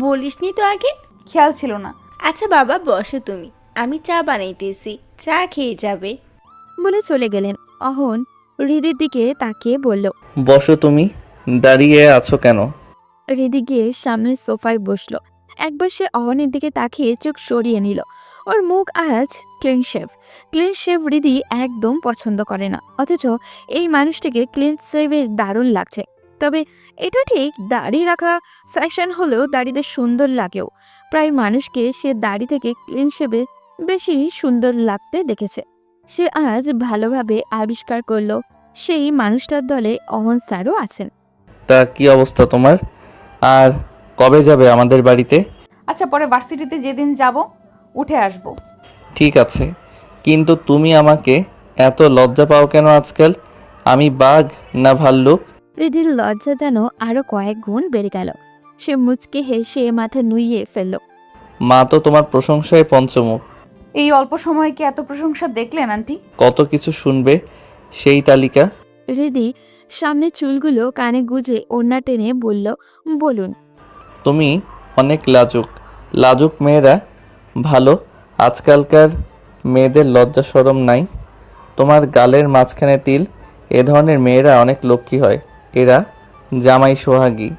বলিসনি তো আগে। খেয়াল ছিল না। আচ্ছা বাবা, বসো তুমি, আমি চা বানাইতেছি, চা খেয়ে যাবে। বলে চলে গেলেন। অহন হৃদির দিকে তাকিয়ে বলল, বসো তুমি, দাঁড়িয়ে আছো কেন? হৃদি গিয়ে সামনের সোফায় বসলো। একবার সে অহনের দিকে তাকিয়ে চোখ সরিয়ে নিল। ওর মুখ আজ ক্লিন শেভ হৃদি একদম পছন্দ করে না, অথচ এই মানুষটিকে ক্লিন শেভের দারুণ লাগছে। তবে এটা ঠিক, দাড়ি রাখা ফ্যাশন হলেও দাড়িতে সুন্দর লাগেও। প্রায় মানুষকে সে দাড়ি থেকে ক্লিন শেভে বেশি সুন্দর লাগতে দেখেছে। সে আজ ভালোভাবে আবিষ্কার করলো সেই মানুষটার দলে অহন স্যারও আছেন। তা কি অবস্থা তোমার? আর কবে যাবে আমাদের বাড়িতে? আচ্ছা, পরে ভার্সিটিতে যেদিন যাব উঠে আসব। ঠিক আছে, কিন্তু তুমি আমাকে এত লজ্জা পাও কেন আজকাল? আমি বাঘ না ভাল্লুক? হৃদির লজ্জা যেন আরো কয়েক গুণ বেড়ে গেল। সে মুচকে হেসে মাথা নুইয়ে ফেলল। মা তো তোমার প্রশংসায় পঞ্চমুখ। এই অল্প সময়ে কি এত প্রশংসা দেখলেন আন্টি? কত কিছু শুনবে সেই তালিকা। হৃদি সামনে চুলগুলো কানে গুজে ওড়না টেনে বলল, বলুন। তুমি অনেক লাজুক মেয়েরা ভালো। আজকালকার মেয়েদের লজ্জা শরম নাই। তোমার গালের মাঝখানে তিল, এ ধরনের মেয়েরা অনেক লক্ষ্মী হয়। এরা জামাই সোহাগী।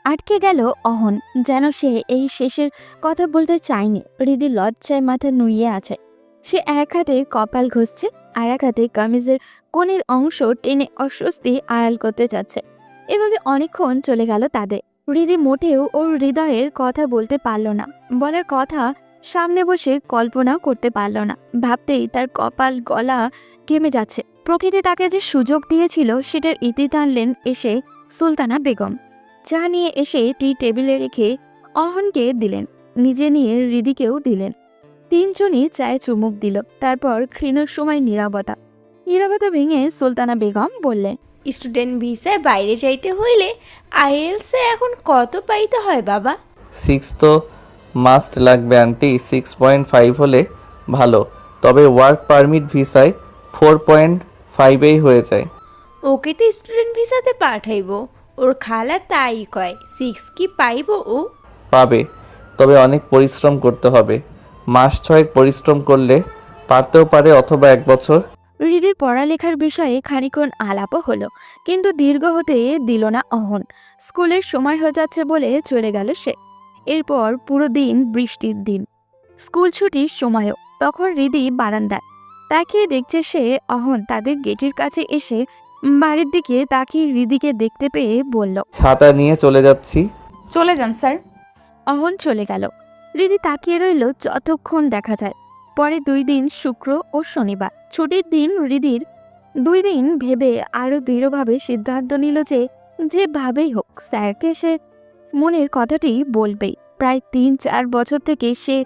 আটকে গেল অহন, যেন সে এই শেষের কথা বলতে চায়নি। হৃদি লজ্জায় মাথা নুইয়ে আছে। সে এক হাতে কপাল ঘষছে, আর এক হাতে কামিজের কোণের অংশ টেনে অস্বস্তি আড়াল করতে যাচ্ছে। এভাবে অনেকক্ষণ চলে গেল তাদের। হৃদি মোটেও ওর হৃদয়ের কথা বলতে পারল না, বলার কথা সামনে বসে কল্পনা করতে পারল না। ভাবতেই তার কপাল গলা ঘেমে যাচ্ছে। প্রকৃতি তাকে যে সুযোগ দিয়েছিল সেটার ইতি টানলেন এসে সুলতানা বেগম। চা নিয়ে এসে টি টেবিলে রেখে অহনকে দিলেন, নিজে নিয়ে হৃদিকেও দিলেন। তিনজনই চায়ে চুমুক দিল। তারপর ক্ষীণ সময় নীরবতা ভেঙে সুলতানা বেগম বললেন, স্টুডেন্ট ভিসায় বাইরে যাইতে হইলে আইএলসে এখন কত পাইতে হয় বাবা? 6 তো মাস্ট লাগবে আন্টি। 6.5 হলে ভালো, তবে ওয়ার্ক পারমিট ভিসায় 4.5এই হয়ে যায়। ওকে তো স্টুডেন্ট ভিসাতে পাঠাইবো, ওর খালা তাই কয়। 6 কি পাইবো ও? পাবে, তবে অনেক পরিশ্রম করতে হবে। মাস 6 পরিশ্রম করলে পারতেও পারে, অথবা 1 বছর। হৃদির পড়ালেখার বিষয়ে খানিকক্ষণ আলাপও হলো, কিন্তু দীর্ঘ হতে দিল না অহন। স্কুলের সময় হয়ে যাচ্ছে বলে চলে গেল সে। এরপর পুরো দিন বৃষ্টির দিন, স্কুল ছুটির সময়ও। তখন হৃদি বারান্দায় তাকিয়ে দেখছে সে। অহন তাদের গেটের কাছে এসে বাড়ির দিকে তাকিয়ে হৃদিকে দেখতে পেয়ে বলল, ছাতা নিয়ে চলে যাচ্ছি। চলে যান স্যার। অহন চলে গেল। হৃদি তাকিয়ে রইল যতক্ষণ দেখা যায়। পরে 2 দিন, শুক্র ও শনিবার ছুটির দিন। হৃদির 2 দিন ভেবে আরো দৃঢ়ভাবে সিদ্ধান্ত নিল যে যেভাবেই হোক স্যারকে সে মনের কথাটি বলবেই। প্রায় 3-4 বছর থেকে সে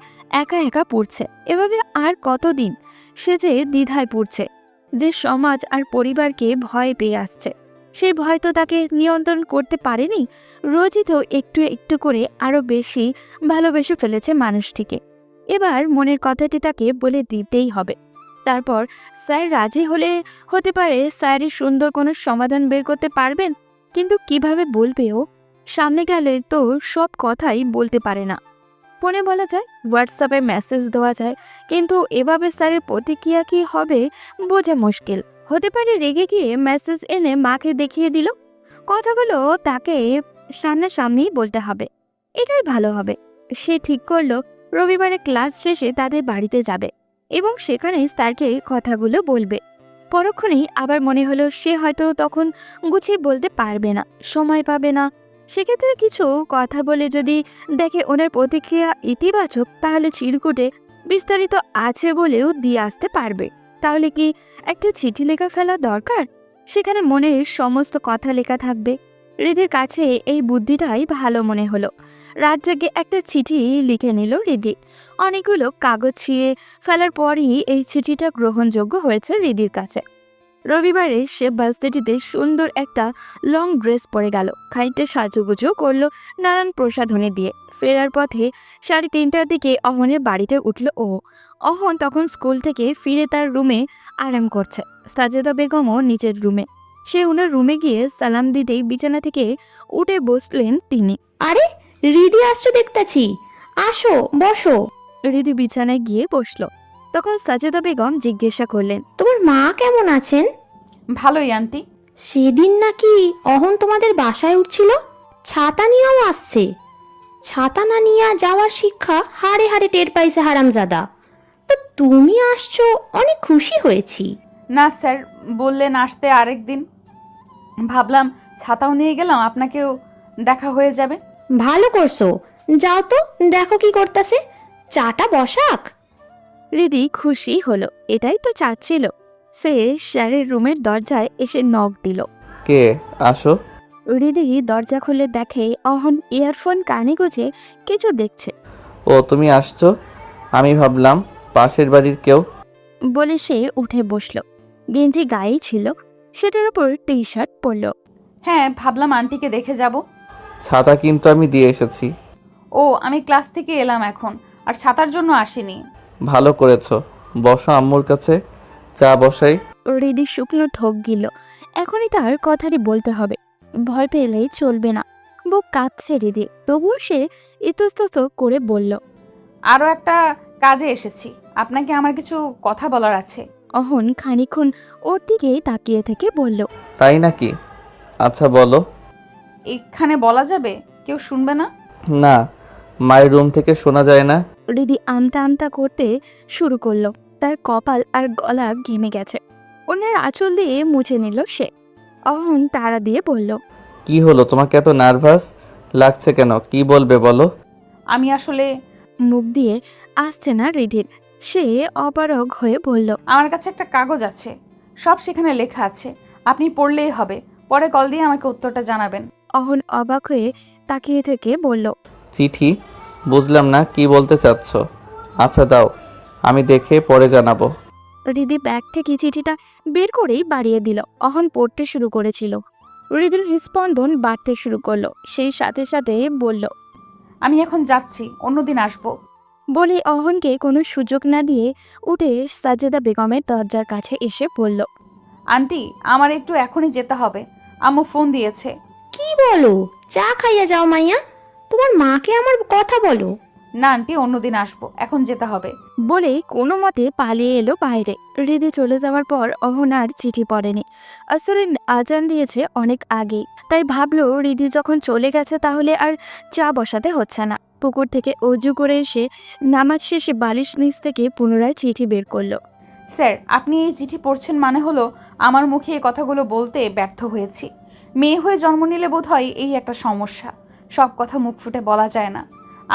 একা একা পড়ছে। এভাবে আর কতদিন সে যে দ্বিধায় পড়ছে, যে সমাজ আর পরিবারকে ভয় পেয়ে আসছে। সেই ভয় তো তাকে নিয়ন্ত্রণ করতে পারেনি। রোজই তো একটু একটু করে আরো বেশি ভালোবেসে ফেলেছে মানুষটিকে। এবার মনের কথাটি তাকে বলে দিতেই হবে। তারপর স্যার রাজি হতে পারে স্যারই সুন্দর কোনো সমাধান বের করতে পারবেন, কিন্তু কিভাবে বলবে ও? সামনে গেলে তো সব কথাই বলতে পারে না। ফোনে বলা যায়, হোয়াটসঅ্যাপে মেসেজ দেওয়া যায়, কিন্তু এভাবে স্যারের প্রতিক্রিয়া কি হবে বোঝা মুশকিল। হতে পারে রেগে গিয়ে মেসেজ এনে মাকে দেখিয়ে দিল। কথাগুলো তাকে সামনাসামনি বলতে হবে, এটাই ভালো হবে। সে ঠিক করলো রবিবারে ক্লাস শেষে তাদের বাড়িতে যাবে এবং সেখানে স্যারকে কথাগুলো বলবে। পরক্ষণেই আবার মনে হলো সে হয়তো তখন গুছিয়ে বলতে পারবে না, সময় পাবে না। সেক্ষেত্রে কিছু কথা বলে যদি দেখে ওনার প্রতিক্রিয়া ইতিবাচক, তাহলে চিরকুটে বিস্তারিত আছে বলেও দিয়ে আসতে পারবে। তাহলে কি একটা চিঠি লেখা ফেলা দরকার? সেখানে মনের সমস্ত কথা লেখা থাকবে। হৃদির কাছে এই বুদ্ধিটাই ভালো মনে হলো। রাত জেগে একটা চিঠি লিখে নিল হৃদি। অনেকগুলো কাগজ ছিঁড়ে ফেলার পরই এই চিঠিটা গ্রহণযোগ্য হয়েছে হৃদির কাছে। রবিবারে সে ভার্সিটিতে সুন্দর একটা লং ড্রেস পরে গেল, খানিকটা সাজুগুজু করলো নানান প্রসাধনী দিয়ে। ফেরার পথে 3:30টার দিকে অহনের বাড়িতে উঠল ও। অহন তখন স্কুল থেকে ফিরে তার রুমে আরাম করছে। সাজেদা বেগমও নিচের রুমে। সে ওনার রুমে গিয়ে সালাম দিতেই বিছানা থেকে উঠে বসলেন তিনি। আরে হৃদি আসছো দেখতাছি, আসো বসো। হৃদি বিছানায় গিয়ে বসলো। তখন সাজেদা বেগম জিজ্ঞাসা করলেন, তোমার মা কেমন আছেন? ভালোই আন্টি। সেদিন নাকি অহন তোমাদের বাসায় উঠছিল, ছাতা নিয়েও আসছে। ছাতা না নিয়ে যাওয়ার শিক্ষা হাড়ে হাড়ে টের পাইছে হারামজাদা। তা তুমি আসছো, অনেক খুশি হয়েছি। না স্যার, বললেন আসতে আরেক দিন, ভাবলাম ছাতাও নিয়ে গেলাম, আপনাকেও দেখা হয়ে যাবে। ভালো করছো, যাও তো দেখো কি করতেছে। চাটা বসাক। হৃদি খুশি হলো, এটাই তো চাচ্ছিল। সে স্যারের রুমের দরজায় এসে নক দিল। কে? আসো। হৃদি দরজা খুলে দেখে অহন ইয়ারফোন কানে গুজে কিছু দেখছে। ও তুমি আসছো, আমি ভাবলাম পাশের বাড়ির কেউ। বলে সে উঠে বসল। গেঞ্জি গায়েই ছিল, সেটার উপর টি শার্ট পরল। হ্যাঁ, ভাবলাম আন্টিকে দেখে যাব। ছাতা কিন্তু আমি দিয়ে এসেছি। ও, আমি ক্লাস থেকে এলাম এখন, আর ছাতার জন্য আসিনি। ভালো করেছো, বসো আম্মুর কাছে, চা বসাই। হৃদি শুকনো ঠোক গিল। এখনই তার কথাটি বলতে হবে, ভয় পেলেই চলবে না। বুক কাঁপছে হৃদি, তবুও সে ইতস্তত করে বলল, আরও একটা কাজে এসেছি, আপনাকে আমার কিছু কথা বলার আছে। অহন খানিকক্ষণ ওর দিকেই তাকিয়ে থেকে বলল, তাই নাকি? আচ্ছা বলো। এখানে বলা যাবে? কেউ শুনবে না? না, মায়ের রুম থেকে শোনা যায় না। রিদি আমতা আমতা করতে শুরু করলো। তার কপাল আর গলা ঘেমে গেছে। ওনার আঁচল দিয়ে মুছে নিল সে। অহন তাড়া দিয়ে বলল, কি হলো, তোমাকে এত নার্ভাস লাগছে কেন? কি বলবে বলো। আমি আসলে মুখ দিয়ে আসছে না রিধির। সে অপারগ হয়ে বলল, আমার কাছে একটা কাগজ আছে, সব সেখানে লেখা আছে, আপনি পড়লেই হবে। পরে কল দিয়ে আমাকে উত্তরটা জানাবেন। অহন অবাক হয়ে তাকিয়ে থেকে বলল, চিঠি? বুঝলাম না, কি বলতে চাচ্ছ? আচ্ছা দাও, আমি দেখে পরে জানাবো। রিদি ব্যাগ থেকে চিঠিটা বের করেই বাড়িয়ে দিল। অহন পড়তে শুরু করেছিল। রিদির হৃদস্পন্দন বাড়তে শুরু করলো। সেই সাথে সাথে বলল, আমি এখন যাচ্ছি, অন্যদিন আসবো। বলে অহনকে কোনো সুযোগ না দিয়ে উঠে সাজেদা বেগমের দরজার কাছে এসে বলল, আন্টি, আমার একটু এখনই যেতে হবে, আম্মু ফোন দিয়েছে। কি বলো? চা খাইয়া যাও মাইয়া, তোমার মাকে আমার কথা বলো। না আন্টি, অন্যদিন আসবো, এখন যেতে হবে। বলে কোনো মতে পালিয়ে এলো বাইরে। হৃদে চলে যাওয়ার পর অহন আর চিঠি পড়েনি। আসরের আজান দিয়েছে অনেক আগেই, তাই ভাবলো রিদি যখন চলে গেছে তাহলে আর চা বসাতে হচ্ছে না। পুকুর থেকে অজু করে এসে নামাজ শেষে বালিশ নিচ থেকে পুনরায় চিঠি বের করলো। স্যার, আপনি এই চিঠি পড়ছেন মানে হলো আমার মুখে এই কথাগুলো বলতে ব্যর্থ হয়েছি। মেয়ে হয়ে জন্ম নিলে বোধহয় এই একটা সমস্যা, সব কথা মুখ ফুটে বলা যায় না।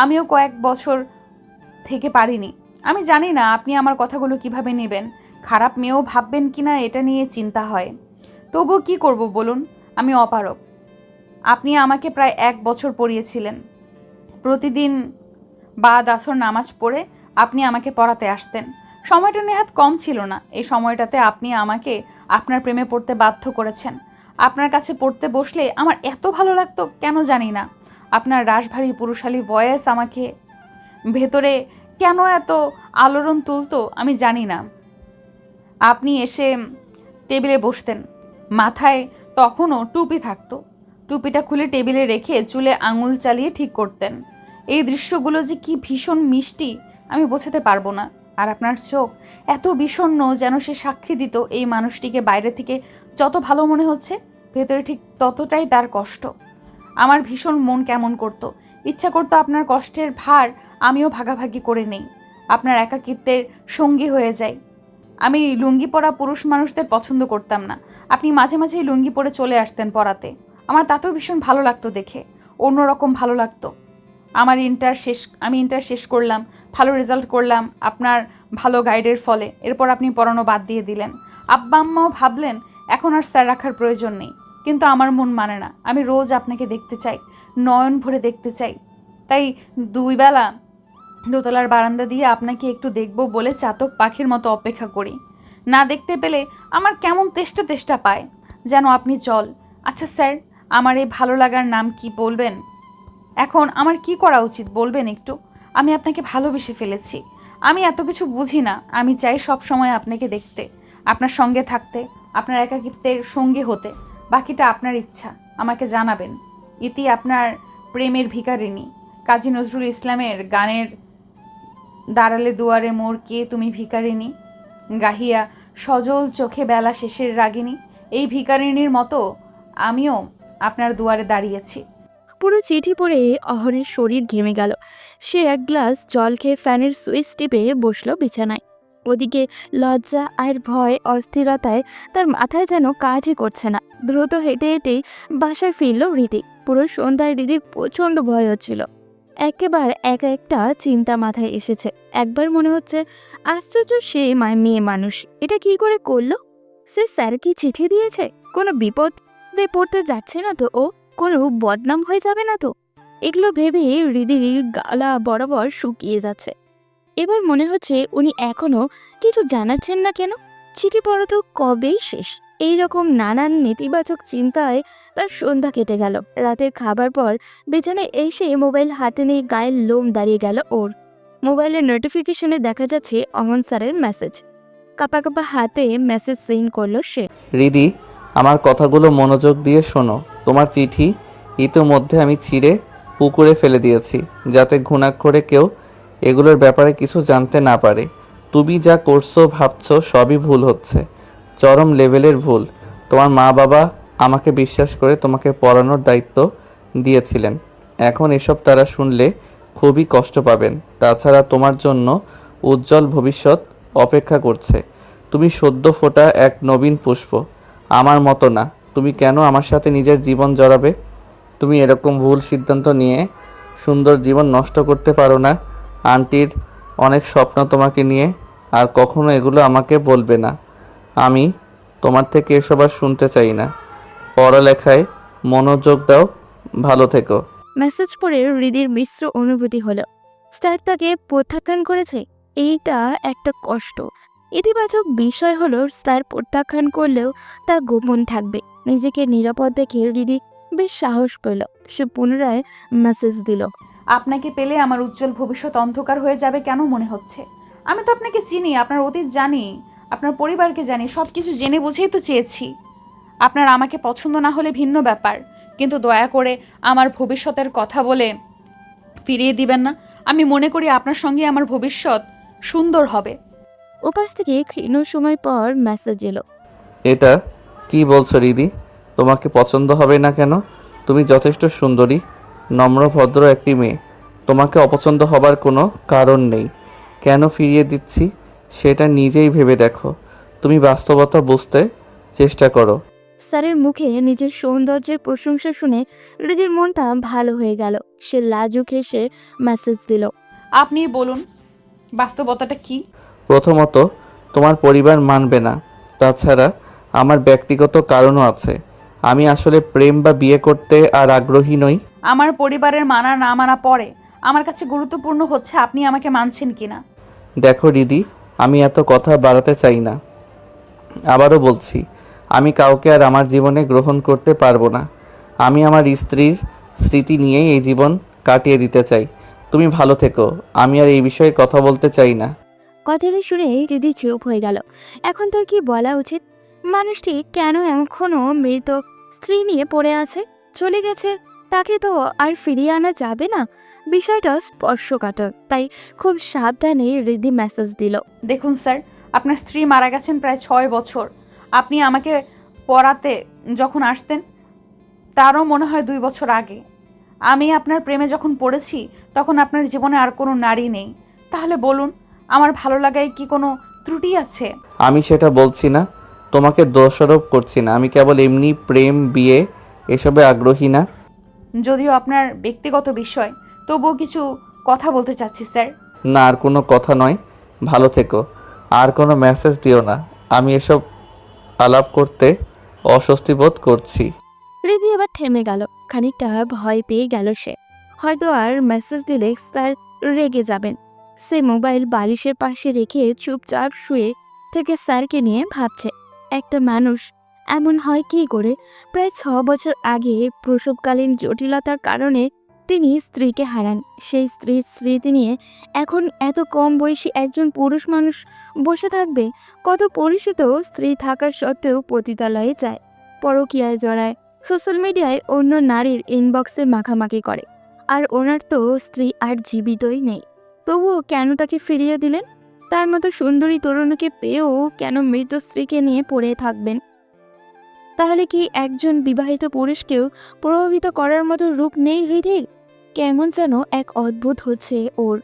আমিও কয়েক বছর থেকে পারিনি। আমি জানি না আপনি আমার কথাগুলো কিভাবে নেবেন, খারাপ মেয়েও ভাববেন কিনা এটা নিয়ে চিন্তা হয়। তবুও কি করব বলুন, আমি অপারগ। আপনি আমাকে প্রায় 1 বছর পড়িয়েছিলেন। প্রতিদিন বাদ আসর নামাজ পড়ে আপনি আমাকে পড়াতে আসতেন। সময়টা নেহাত কম ছিল না। এই সময়টাতে আপনি আমাকে আপনার প্রেমে পড়তে বাধ্য করেছেন। আপনার কাছে পড়তে বসলে আমার এত ভালো লাগতো কেন জানি না। আপনার রাশভারী পুরুষালী ভয়েস আমাকে ভেতরে কেন এত আলোড়ন তুলতো আমি জানি না। আপনি এসে টেবিলে বসতেন, মাথায় তখনও টুপি থাকতো। টুপিটা খুলে টেবিলে রেখে চুলে আঙুল চালিয়ে ঠিক করতেন। এই দৃশ্যগুলো যে কি ভীষণ মিষ্টি আমি বোঝাতে পারবো না। আর আপনার চোখ এত বিষণ্ণ, যেন সে সাক্ষী দিত এই মানুষটিকে বাইরে থেকে যত ভালো মনে হচ্ছে, ভেতরে ঠিক ততটাই তার কষ্ট। আমার ভীষণ মন কেমন করতো, ইচ্ছা করতো আপনার কষ্টের ভার আমিও ভাগাভাগি করে নেই, আপনার একাকিত্বের সঙ্গী হয়ে যাই। আমি লুঙ্গি পরা পুরুষ মানুষদের পছন্দ করতাম না। আপনি মাঝে মাঝেই লুঙ্গি পরে চলে আসতেন পড়াতে। আমার তাতেও ভীষণ ভালো লাগতো দেখে, অন্যরকম ভালো লাগতো। আমি ইন্টার শেষ করলাম, ভালো রেজাল্ট করলাম আপনার ভালো গাইডের ফলে। এরপর আপনি পড়ানো বাদ দিয়ে দিলেন। আব্বা আম্মাও ভাবলেন এখন আর স্যার রাখার প্রয়োজন নেই, কিন্তু আমার মন মানে না। আমি রোজ আপনাকে দেখতে চাই, নয়ন ভরে দেখতে চাই। তাই 2 বেলা দোতলার বারান্দা দিয়ে আপনাকে একটু দেখব বলে চাতক পাখির মতো অপেক্ষা করি। না দেখতে পেলে আমার কেমন তেষ্টা তেষ্টা পায়, যেন আপনি জল। আচ্ছা স্যার, আমার এই ভালো লাগার নাম কি বলবেন? এখন আমার কি করা উচিত বলবেন একটু? আমি আপনাকে ভালোবেসে ফেলেছি। আমি এত কিছু বুঝি না। আমি চাই সব সময় আপনাকে দেখতে, আপনার সঙ্গে থাকতে, আপনার একাকিত্বের সঙ্গী হতে। বাকিটা আপনার ইচ্ছা, আমাকে জানাবেন। ইতি আপনার প্রেমের ভিখারিণী। কাজী নজরুল ইসলামের গানের দাঁড়ালে দুয়ারে মোর কে তুমি ভিখারিণী, গাহিয়া সজল চোখে বেলা শেষের রাগিনী। এই ভিখারিণীর মতো আমিও আপনার দুয়ারে দাঁড়িয়েছি। পুরো চিঠি পড়ে অহনের শরীর ঘেমে গেল। সে এক গ্লাস জল খেয়ে ফ্যানের সুইচ টিপে বসলো বিছানায়। ওদিকে লজ্জা আর ভয় অস্থিরতায় তার মাথায় যেন কাজই করছে না। দ্রুত হেঁটে হেঁটেই বাসায় ফিরল রীতি। পুরো সন্ধ্যায় রীতির প্রচণ্ড ভয় হচ্ছিল। একেবারে একা একটা চিন্তা মাথায় এসেছে। একবার মনে হচ্ছে আশ্চর্য, সে মেয়ে মানুষ এটা কি করে করলো? সে স্যার কি চিঠি দিয়েছে? কোনো বিপদে পড়তে যাচ্ছে না তো? ও কোনো বদনাম হয়ে যাবে না তো? এগুলো ভেবে হৃদির গালা বরাবর শুকিয়ে যাচ্ছে। এবার মনে হচ্ছে উনি এখনো কিছু জানাচ্ছেন না কেন? চিঠি পড়া তো কবেই শেষ। এইরকম নানান নেতিবাচক চিন্তায় তার সন্ধ্যা কেটে গেল। রাতের খাবার পর বিছানায় এসে মোবাইল হাতে নিয়ে গায়ের লোম দাঁড়িয়ে গেল ওর। মোবাইলের নোটিফিকেশনে দেখা যাচ্ছে অমন স্যারের মেসেজ। কাপা কাপা হাতে মেসেজ সেন্ড করলো সে। রিদি, আমার কথাগুলো মনোযোগ দিয়ে শোনো। তোমার চিঠি ইতোমধ্যে আমি ছিঁড়ে পুকুরে ফেলে দিয়েছি, যাতে ঘুণাক্ষরে কেউ এগুলোর ব্যাপারে কিছু জানতে না পারে। তুমি যা করছো ভাবছো সবই ভুল হচ্ছে, চরম লেভেলের ভুল। তোমার মা বাবা আমাকে বিশ্বাস করে তোমাকে পড়ানোর দায়িত্ব দিয়েছিলেন। এখন এসব তারা শুনলে খুবই কষ্ট পাবেন। তাছাড়া তোমার জন্য উজ্জ্বল ভবিষ্যৎ অপেক্ষা করছে। তুমি সদ্য ফোটা এক নবীন পুষ্প, আমার মতো না। তুমি কেন আমার সাথে নিজের জীবন জড়াবে? তুমি এরকম ভুল সিদ্ধান্ত নিয়ে সুন্দর জীবন নষ্ট করতে পারো না। আন্টির অনেক স্বপ্ন তোমাকে নিয়ে, আর কখনো এগুলো আমাকে বলবে না। আমি তোমার থেকে এসব আর শুনতে চাই না। পড়ালেখায় মনোযোগ দাও। ভালো থেকো। মেসেজ পড়ে হৃদির মিশ্র অনুভূতি হলো। স্যার তাকে প্রত্যাখ্যান করেছে, এইটা একটা কষ্ট। ইতিবাচক বিষয় হলো স্যার প্রত্যাখ্যান করলেও তা গোপন থাকবে। নিজেকে নিরাপদ দেখে হৃদি বেশ সাহস পেল। সে পুনরায় মেসেজ দিল। আপনাকে পেলে আমার উজ্জ্বল ভবিষ্যৎ অন্ধকার হয়ে যাবে কেন মনে হচ্ছে? আমি তো আপনাকে চিনি, আপনার অতীত জানি, আপনার পরিবারকে জানি, সব কিছু জেনে বুঝেই তো চেয়েছি। আপনার আমাকে পছন্দ না হলে ভিন্ন ব্যাপার, কিন্তু দয়া করে আমার ভবিষ্যতের কথা বলে ফিরিয়ে দিবেন না। আমি মনে করি আপনার সঙ্গে আমার ভবিষ্যৎ সুন্দর হবে। উপাস থেকে ক্ষীণ সময় পর মেসেজ এলো। এটা কি বলছো রিদি? তোমাকে পছন্দ হবে না কেন? তুমি যথেষ্ট সুন্দরী, নম্র ভদ্র একটি মেয়ে। তোমাকে অপছন্দ হবার কোনো কারণ নেই। কেন ফিরিয়ে দিচ্ছি সেটা নিজেই ভেবে দেখো। তুমি বাস্তবতা বুঝতে চেষ্টা করো। স্যারের মুখে নিজের সৌন্দর্যের প্রশংসা শুনে হৃদির মনটা ভালো হয়ে গেল। সে লাজুক হেসে মেসেজ দিল। আপনি বলুন বাস্তবতাটা কি? প্রথমত, তোমার পরিবার মানবে না। তাছাড়া আমার ব্যক্তিগত কারণও আছে। আমি আসলে প্রেম বা বিয়ে করতে আর আগ্রহী নই। আমার পরিবারের মানা না মানা পরে, আমার কাছে গুরুত্বপূর্ণ হচ্ছে আপনি আমাকে মানছেন কিনা। দেখো রিদি, আমি এত কথা বাড়াতে চাই না। আবারও বলছি, আমি কাউকে আর আমার জীবনে গ্রহণ করতে পারবো না। আমি আমার স্ত্রীর স্মৃতি নিয়েই এই জীবন কাটিয়ে দিতে চাই। তুমি ভালো থেকো। আমি আর এই বিষয়ে কথা বলতে চাই না। কথাটা শুনে হৃদি চুপ হয়ে গেল। এখন তোর কি বলা উচিত? মানুষটি কেন এখনো মৃত স্ত্রী নিয়ে পড়ে আছে? চলে গেছে, তাকে তো আর ফিরিয়ে আনা যাবে না। বিষয়টা স্পর্শকাতর, তাই খুব সাবধানে হৃদি মেসেজ দিল। দেখুন স্যার, আপনার স্ত্রী মারা গেছেন প্রায় 6 বছর। আপনি আমাকে পড়াতে যখন আসতেন তারও মনে হয় 2 বছর আগে। আমি আপনার প্রেমে যখন পড়েছি তখন আপনার জীবনে আর কোনো নারী নেই। তাহলে বলুন, আমার ভালো লাগায় কি কোনো ত্রুটি আছে? আমি সেটা বলছি না, তোমাকে দোষারোপ করছি না। আমি কেবল এমনি প্রেম বিয়ে এসবে আগ্রহী না। যদিও আপনার ব্যক্তিগত বিষয়, তবুও কিছু কথা বলতে চাচ্ছি স্যার। না, আর কোনো কথা নয়। ভালো থেকো। আর কোনো মেসেজ দিও না। আমি এসব আলাপ করতে অস্বস্তি বোধ করছি। হৃদি এবার থেমে গেল। খানিকটা ভয় পেয়ে গেল সে। হয়তো আর মেসেজ দিলে স্যার রেগে যাবেন। সে মোবাইল বালিশের পাশে রেখে চুপচাপ শুয়ে থেকে স্যারকে নিয়ে ভাবছে, একটা মানুষ এমন হয় কী করে? প্রায় 6 বছর আগে প্রসবকালীন জটিলতার কারণে তিনি স্ত্রীকে হারান। সেই স্ত্রীর স্মৃতি নিয়ে এখন এত কম বয়সী একজন পুরুষ মানুষ বসে থাকবে? কত পরিচিত স্ত্রী থাকার সত্ত্বেও পতিতালয়ে যায়, পরকীয়ায় জড়ায়, সোশ্যাল মিডিয়ায় অন্য নারীর ইনবক্সে মাখামাখি করে। আর ওনার তো স্ত্রী আর জীবিতই নেই। তবুও কেন তাকে ফিরিয়ে দিলেন? তার মতো সুন্দরী তরুণীকে পেয়েও কেন মৃত স্ত্রীকে নিয়ে পড়ে থাকবেন? তাহলে কি একজন বিবাহিত পুরুষকেও প্রভাবিত করার মতো রূপ নেই হৃদির? কেমন যেন এক অদ্ভুত হচ্ছে ওর।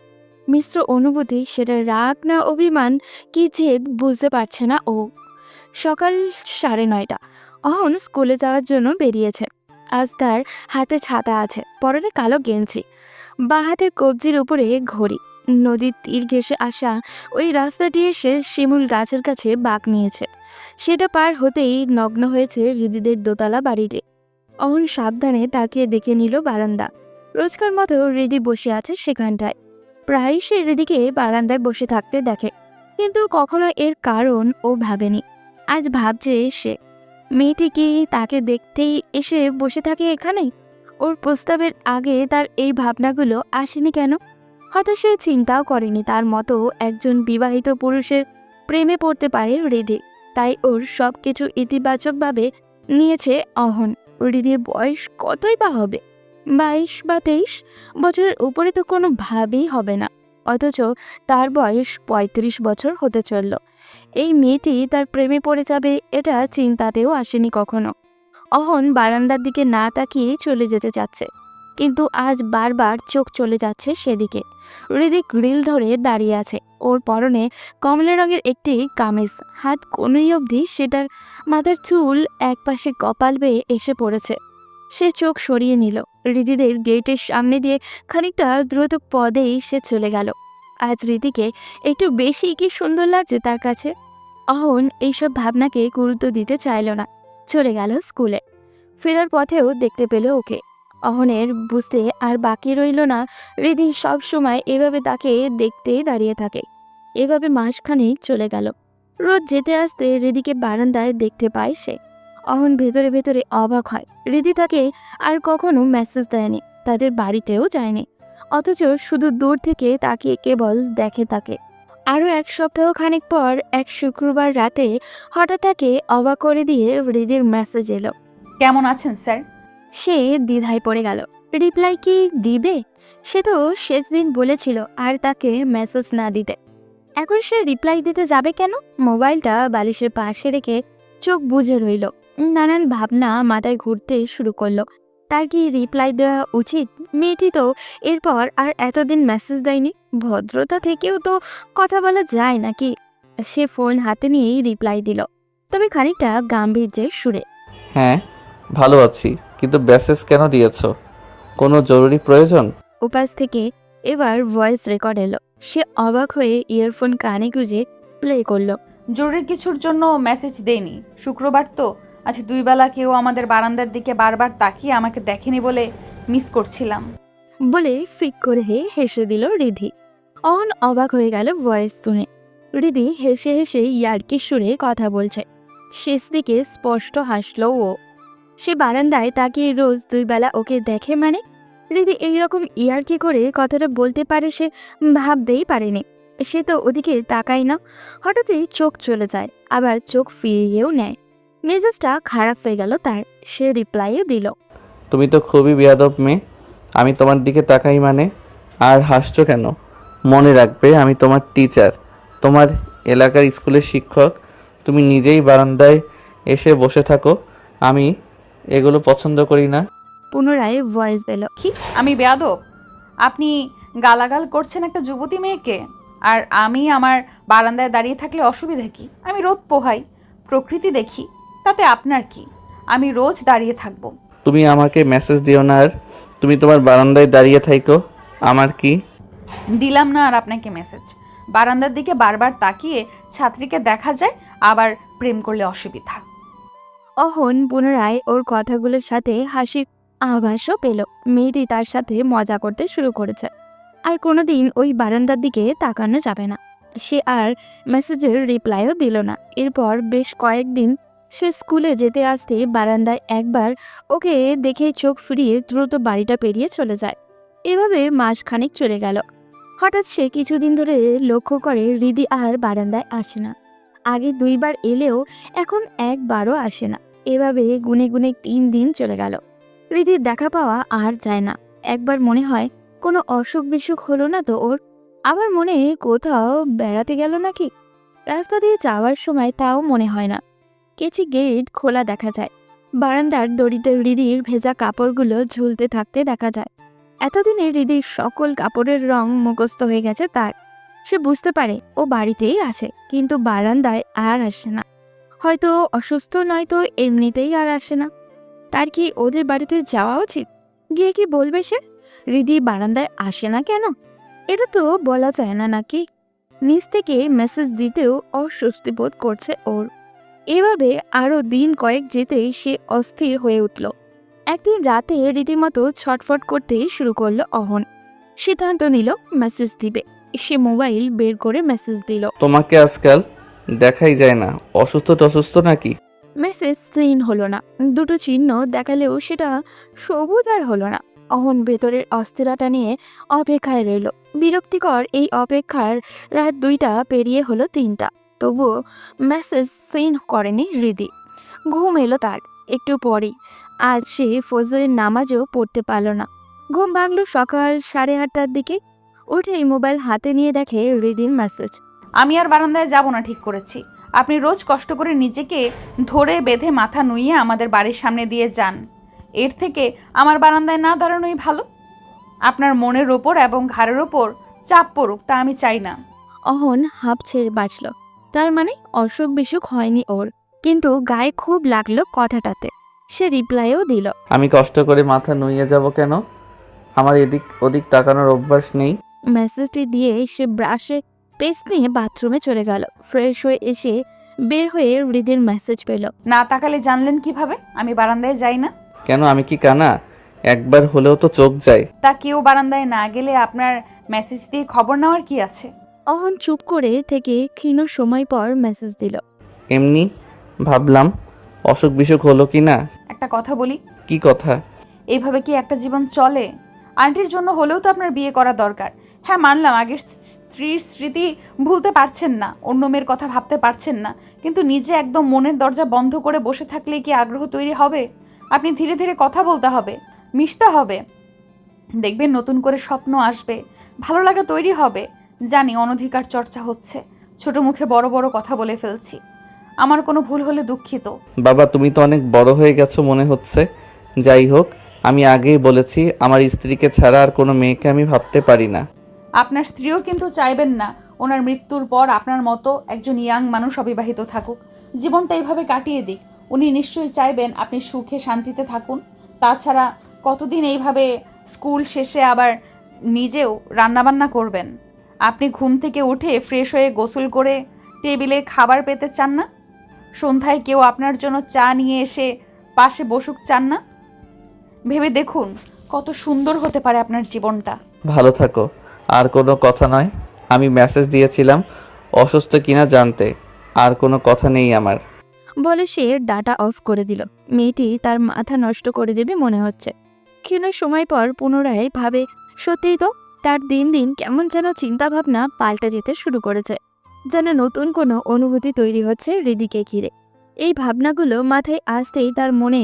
মিশ্র অনুভূতি, সেটা রাগ না অভিমান কি জেদ বুঝতে পারছে না ও। সকাল 9:30। অহন স্কুলে যাওয়ার জন্য বেরিয়েছে। আজ তার হাতে ছাতা আছে, পরনে কালো গেঞ্জি, বাঁ হাতের কবজির উপরে ঘড়ি। নদীর তীর ঘেঁষে আসা ওই রাস্তাটি এসে শিমুল গাছের কাছে বাঁক নিয়েছে। সেটা পার হতেই নগ্ন হয়েছে হৃদিদের দোতলা বাড়িটি। অহন সাবধানে তাকিয়ে দেখে নিল বারান্দা। রোজকার মতো হৃদি বসে আছে সেখানটায়। প্রায়ই সে হৃদিকে বারান্দায় বসে থাকতে দেখে, কিন্তু কখনো এর কারণ ও ভাবেনি। আজ ভাবছে সে, মেয়েটি কি তাকে দেখতেই এসে বসে থাকে এখানে? ওর প্রস্তাবের আগে তার এই ভাবনাগুলো আসেনি কেন? হয়তো সে চিন্তাও করেনি তার মতো একজন বিবাহিত পুরুষের প্রেমে পড়তে পারে হৃদি। তাই ওর সব কিছু ইতিবাচকভাবে নিয়েছে অহন। হৃদির বয়স কতই বা হবে? 22 বা 23 বছরের উপরে তো কোনো ভাবেই হবে না। অথচ তার বয়স 35 বছর হতে চলল। এই মেয়েটি তার প্রেমে পড়ে যাবে এটা চিন্তাতেও আসেনি কখনো। অহন বারান্দার দিকে না তাকিয়ে চলে যেতে চাচ্ছে, কিন্তু আজ বারবার চোখ চলে যাচ্ছে সেদিকে। হৃদি গ্রিল ধরে দাঁড়িয়ে আছে, ওর পরনে কমলা রঙের একটি কামিজ, হাত কোনোই অবধি সেটার মাথার চুল একপাশে কপাল বেয়ে এসে পড়েছে। সে চোখ সরিয়ে নিল। হৃদিদের গেটের সামনে দিয়ে খানিকটা দ্রুত পদেই সে চলে গেল। আজ রীতিকে একটু বেশি কি সুন্দর লাগছে তার কাছে। অহন এইসব ভাবনাকে গুরুত্ব দিতে চাইল না, চলে গেল স্কুলে। ফেরার পথেও দেখতে পেল ওকে। অহনের বুঝতে আর বাকি রইল না হৃদি সব সময় এভাবে তাকে দেখতেই দাঁড়িয়ে থাকে। এভাবে মাসখানেক চলে গেল। রোজ যেতে আসতে হৃদিকে বারান্দায় দেখতে পায় সে। অহন ভেতরে ভেতরে অবাক হয়, হৃদি তাকে আর কখনো মেসেজ দেয়নি, তাদের বাড়িতেও যায়নি, অথচ শুধু দূর থেকে তাকিয়ে কেবল দেখে তাকে। আরও এক সপ্তাহ খানিক পর এক শুক্রবার রাতে হঠাৎ তাকে অবাক করে দিয়ে হৃদির মেসেজ এলো। কেমন আছেন স্যার? সে দ্বিধায় পড়ে গেল, রিপ্লাই কি দিবে? সে তো শেষ দিন বলেছিল আর তাকে মেসেজ না দিতে। এখন সে রিপ্লাই দিতে যাবে কেন? মোবাইলটা বালিশের পাশে রেখে চোখ বুজে রইল। নানান ভাবনা মাথায় ঘুরতে শুরু করলো। তার কি রিপ্লাই দেওয়া উচিত? মেয়েটি তো এরপর আর এতদিন মেসেজ দেয়নি, ভদ্রতা থেকেও তো কথা বলা যায় নাকি? সে ফোন হাতে নিয়েই রিপ্লাই দিল, তবে খানিকটা গাম্ভীর্যের সুরে। হ্যাঁ, ভালো আছি, কিন্তু মেসেজ কেন দিয়েছো? কোনো জরুরি প্রয়োজন? উপাস থেকে এবার ভয়েস রেকর্ড এলো। সে অবাক হয়ে ইয়ারফোন কানে গুঁজে প্লে করলো। জরুরি কিছুর জন্য মেসেজ দেইনি। শুক্রবার তো, আজ 2 বেলা কেউ আমাদের বারান্দার দিকে বারবার তাকিয়ে আমাকে দেখেনি বলে মিস করছিলাম। বলে ফিক করে হেসে দিল রিধি। অহন অবাক হয়ে গেল ভয়েস শুনে। রিধি হেসে হেসে ইয়ার্কির সুরে কথা বলছে। শেষ দিকে স্পষ্ট হাসলো ও। সে বারান্দায় তাকিয়ে রোজ 2 বেলা ওকে দেখে মানে? রিধি এইরকম ইয়ার্কি করে কথাটা বলতে পারে সে ভাবতেই পারেনি। সে তো ওদিকে তাকায় না, হঠাৎই চোখ চলে যায়, আবার চোখ ফিরিয়েও নেয়। মেজাজটা খারাপ হয়ে গেল তার। সে রিপ্লাইও দিল, তুমি তো খুবই বেয়াদব মেয়ে। আমি তোমার দিকে তাকাই মানে? আর হাসছো কেন? মনে রাখবে, আমি তোমার টিচার, তোমার এলাকার স্কুলের শিক্ষক। তুমি নিজেই বারান্দায় এসে বসে থাকো, আমি এগুলো পছন্দ করি না। পুনরায় ভয়েস দিল। কি আমি বেয়াদব? আপনি গালাগাল করছেন একটা যুবতী মেয়েকে, আর আমি আমার বারান্দায় দাঁড়িয়ে থাকলে অসুবিধা কি? আমি রোদ পোহাই, প্রকৃতি দেখি, তাতে আপনার কি? আমি রোজ দাঁড়িয়ে থাকবো। তুমি আমাকে মেসেজ দিও না, আর তুমি তোমার বারান্দায় দাঁড়িয়ে থাইকো, আমার কি? দিলাম না আর আপনাকে মেসেজ। বারান্দার দিকে বারবার তাকিয়ে ছাত্রীকে দেখা যায়, আবার প্রেম করলে অসুবিধা। অহন পুনরায় ওর কথাগুলোর সাথে হাসির আভাসও পেল। মেয়েটি তার সাথে মজা করতে শুরু করেছে। আর কোনোদিন ওই বারান্দার দিকে তাকানো যাবে না। সে আর মেসেজের রিপ্লাইও দিল না। এরপর বেশ কয়েকদিন সে স্কুলে যেতে আসতে বারান্দায় একবার ওকে দেখে চোখ ফিরিয়ে দ্রুত বাড়িটা পেরিয়ে চলে যায়। এভাবে মাসখানেক চলে গেল। হঠাৎ সে কিছুদিন ধরে লক্ষ্য করে হৃদি আর বারান্দায় আসে না। আগে 2 বার এলেও এখন একবারও আসে না। এভাবে গুনে গুনে 3 দিন চলে গেল। হৃদির দেখা পাওয়া আর যায় না। একবার মনে হয় কোনো অসুখ বিসুখ হলো না তো ওর, আবার মনে কোথাও বেড়াতে গেল নাকি। রাস্তা দিয়ে যাওয়ার সময় তাও মনে হয় না। কেচি গেট খোলা দেখা যায়। বারান্দার দড়িতে হৃদির ভেজা কাপড়গুলো ঝুলতে থাকতে দেখা যায়। এতদিনে হৃদির সকল কাপড়ের রং মুখস্থ হয়ে গেছে তার। সে বুঝতে পারে ও বাড়িতেই আছে, কিন্তু বারান্দায় আর আসে না। হয়তো অসুস্থ, নয়তো এমনিতেই আর আসে না। তার কি ওদের বাড়িতে যাওয়া উচিত? গিয়ে কি বলবে সে হৃদি বারান্দায় আসে না কেন? এটা তো বলা যায় না নাকি? নিজ থেকে মেসেজ দিতেও অস্বস্তি বোধ করছে ওর। এভাবে আরও দিন কয়েক যেতেই সে অস্থির হয়ে উঠল। একদিন রাতে রীতিমতো ছটফট করতে শুরু করলো অহন। সিদ্ধান্ত নিল মেসেজ দিবে। সে মোবাইল বের করে মেসেজ দিল। তোমাকে আজকাল দেখাই যায় না, অসুস্থ টসুস্থ নাকি? মেসেজ সিন হলো না। 2টো চিহ্ন দেখালেও সেটা সবুজ আর হলো না। অহন ভেতরের অস্থিরতা নিয়ে অপেক্ষায় রইল। বিরক্তিকর এই অপেক্ষার রাত 2টা পেরিয়ে হলো 3টা, তবুও মেসেজ সিন করেনি হৃদি। ঘুম এলো তার একটু পরেই। আজ সে ফজরের নামাজও পড়তে পারল না। ঘুম ভাঙল সকাল 8:30টার দিকে। উঠেই মোবাইল হাতে নিয়ে দেখে হৃদির মেসেজ। আমি আর বারান্দায় যাব না ঠিক করেছি। আপনি রোজ কষ্ট করে নিজেকে ধরে বেঁধে মাথা নুইয়ে আমাদের বাড়ির সামনে দিয়ে যান। এর থেকে আমার বারান্দায় না দাঁড়ানোই ভালো। আপনার মনের ওপর এবং ঘাড়ের ওপর চাপ পড়ুক তা আমি চাই না। অহন হাঁপ ছেড়ে বাঁচল। তার মানে অসুখ বিসুখ হয়নি ওর, কিন্তু গায়ে খুব লাগলো কথাটাতে। সে রিপ্লাইও দিল। আমি কষ্ট করে মাথা নুইয়ে যাব কেন? আমার এদিক ওদিক তাকানোর অভ্যাস নেই। মেসেজটি দিয়ে সে ব্রাশে পেস্ট নিয়ে বাথরুমে চলে গেল। ফ্রেশ হয়ে এসে বের হয়ে হৃদির মেসেজ পেল। না তাকালে জানলেন কিভাবে আমি বারান্দায় যাই না? কেন, আমি কি কানা? একবার হলেও তো চোখ যায়। তা কেউ বারান্দায় না গেলে আপনার মেসেজ দিয়ে খবর নেওয়ার কি আছে? অহন চুপ করে থেকে ক্ষীণ সময় পর মেসেজ দিল। এমনি ভাবলাম অসুখ বিসুখ হলো কি না। একটা কথা বলি, কি কথা? এইভাবে কি একটা জীবন চলে? আন্টির জন্য হলেও তো আপনার বিয়ে করা দরকার। হ্যাঁ মানলাম আগের স্ত্রীর স্মৃতি ভুলতে পারছেন না, অন্য মেয়ের কথা ভাবতে পারছেন না, কিন্তু নিজে একদম মনের দরজা বন্ধ করে বসে থাকলেই কি আগ্রহ তৈরি হবে? আপনি ধীরে ধীরে কথা বলতে হবে, মিশতে হবে, দেখবেন নতুন করে স্বপ্ন আসবে, ভালো লাগা তৈরি হবে। জানি অনধিকার চর্চা হচ্ছে, ছোট মুখে বড় বড় কথা বলে ফেলছি, আমার কোনো ভুল হলে দুঃখিত। বাবা, তুমি তো অনেক বড় হয়ে গেছো মনে হচ্ছে। যাই হোক, আমি আগেই বলেছি আমার স্ত্রীকে ছাড়া আর কোনো মেয়েকে আমি ভাবতে পারি না। আপনার স্ত্রীও কিন্তু চাইবেন না ওনার মৃত্যুর পর আপনার মতো একজন ইয়াং মানুষ অবিবাহিত থাকুক, জীবনটা এইভাবে কাটিয়ে দিক। উনি নিশ্চয়ই চাইবেন আপনি সুখে শান্তিতে থাকুন। তাছাড়া কতদিন এইভাবে স্কুল শেষে আবার নিজেও রান্নাবান্না করবেন? আপনি ঘুম থেকে উঠে ফ্রেশ হয়ে গোসল করে টেবিলে খাবার পেতে চান না? সন্ধ্যায় কেউ আপনার জন্য চা নিয়ে এসে পাশে বসুক চান না? ভেবে দেখুন কত সুন্দর হতে পারে আপনার জীবনটা। ভালো থাকো, আর কোনো কথা নয়। আমি মেসেজ দিয়েছিলাম অসুস্থ কিনা জানতে, আর কোনো কথা নেই আমার। বলে সে ডাটা অফ করে দিল। মেয়েটি তার মাথা নষ্ট করে দেবে মনে হচ্ছে। ক্ষীণ সময় পর পুনরায় ভাবে, সত্যিই তো তার দিন দিন কেমন যেন চিন্তাভাবনা পাল্টে যেতে শুরু করেছে, যেন নতুন কোনো অনুভূতি তৈরি হচ্ছে হৃদিকে ঘিরে। এই ভাবনাগুলো মাথায় আসতেই তার মনে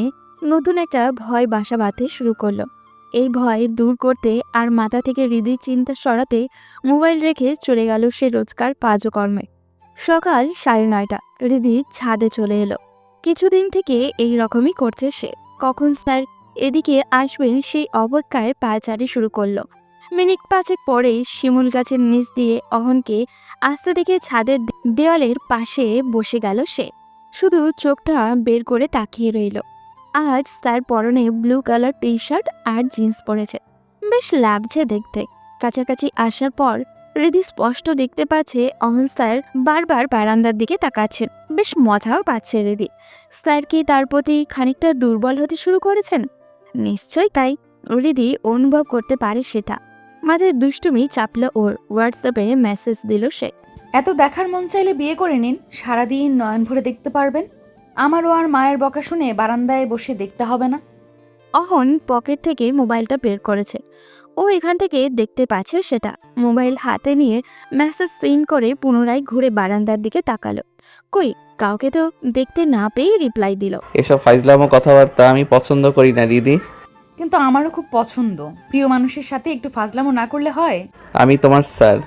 নতুন একটা ভয় বাসা বাঁধতে শুরু করলো। এই ভয় দূর করতে আর মাথা থেকে হৃদির চিন্তা সরাতে মোবাইল রেখে চলে গেল সে রোজকার কাজকর্মে। সকাল 9:30, হৃদি ছাদে চলে এলো। কিছুদিন থেকে এই রকমই করছে সে। কখন স্যার এদিকে আসবেন সেই অপেক্ষায় পায়চারি শুরু করলো। মিনিট 5 পরে শিমুল গাছের নিচ দিয়ে অহনকে আস্তে দেখে ছাদের দেওয়ালের পাশে বসে গেল সে। শুধু চোখটা বের করে তাকিয়ে রইল। আজ তার পরনে ব্লু কালার টি শার্ট আর জিন্স পরেছে, বেশ লাগছে দেখতে। কাছাকাছি আসার পর হৃদি স্পষ্ট দেখতে পাচ্ছে অহন স্যার বারবার বারান্দার দিকে তাকাচ্ছেন। বেশ মজাও পাচ্ছে হৃদি। স্যার কি তার প্রতি খানিকটা দুর্বল হতে শুরু করেছেন? নিশ্চয়ই তাই, হৃদি অনুভব করতে পারে সেটা। মাঝে দুষ্টুমি চাপল ওর। হোয়াটসঅ্যাপে মেসেজ দিল সে। এত দেখার মন চাইলে বিয়ে করে নিন, সারাদিন নয়ন ভরে দেখতে পারবেন। আমারও আর মায়ের বকা শুনে বারান্দায় বসে দেখতে হবে না। অহন পকেট থেকে মোবাইলটা বের করেছে। ও এখান থেকে দেখতে পাচ্ছে সেটা। মোবাইল হাতে নিয়ে মেসেজ সিন করে পুনরায় ঘুরে বারান্দার দিকে তাকালো। কই, কাউকে তো দেখতে না পেয়ে রিপ্লাই দিল। এসব ফাইজলামো কথাবার্তা আমি পছন্দ করি না দিদি। কিন্তু আমারও খুব পছন্দ। প্রিয় মানুষের সাথে একটু ফাজলামো না করলে হয়? আমি তোমার স্যার,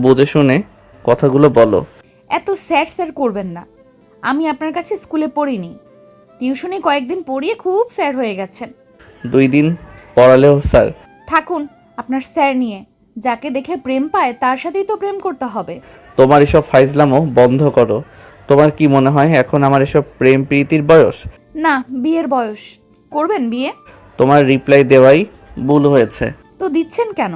বুঝে শুনে কথাগুলো বলো। এত স্যার স্যার করবেন না। আমি আপনার কাছে স্কুলে পড়িনি, টিউশনে কয়েকদিন পড়িয়ে খুব স্যার হয়ে গেছেন। 2 দিন পড়ালেও স্যার। থাকুন আপনার স্যার নিয়ে, যাকে দেখে প্রেম পায় তার সাথেই তো প্রেম করতে হবে। তোমার এসব ফাইজলামো বন্ধ করো। তোমার কি মনে হয় এখন আমার এসব প্রেম প্রীতির বয়স? না, বিয়ের বয়স। করবেন বিয়ে? তোমার রিপ্লাই দেওয়াই ভুল হয়েছে। তো দিচ্ছেন কেন?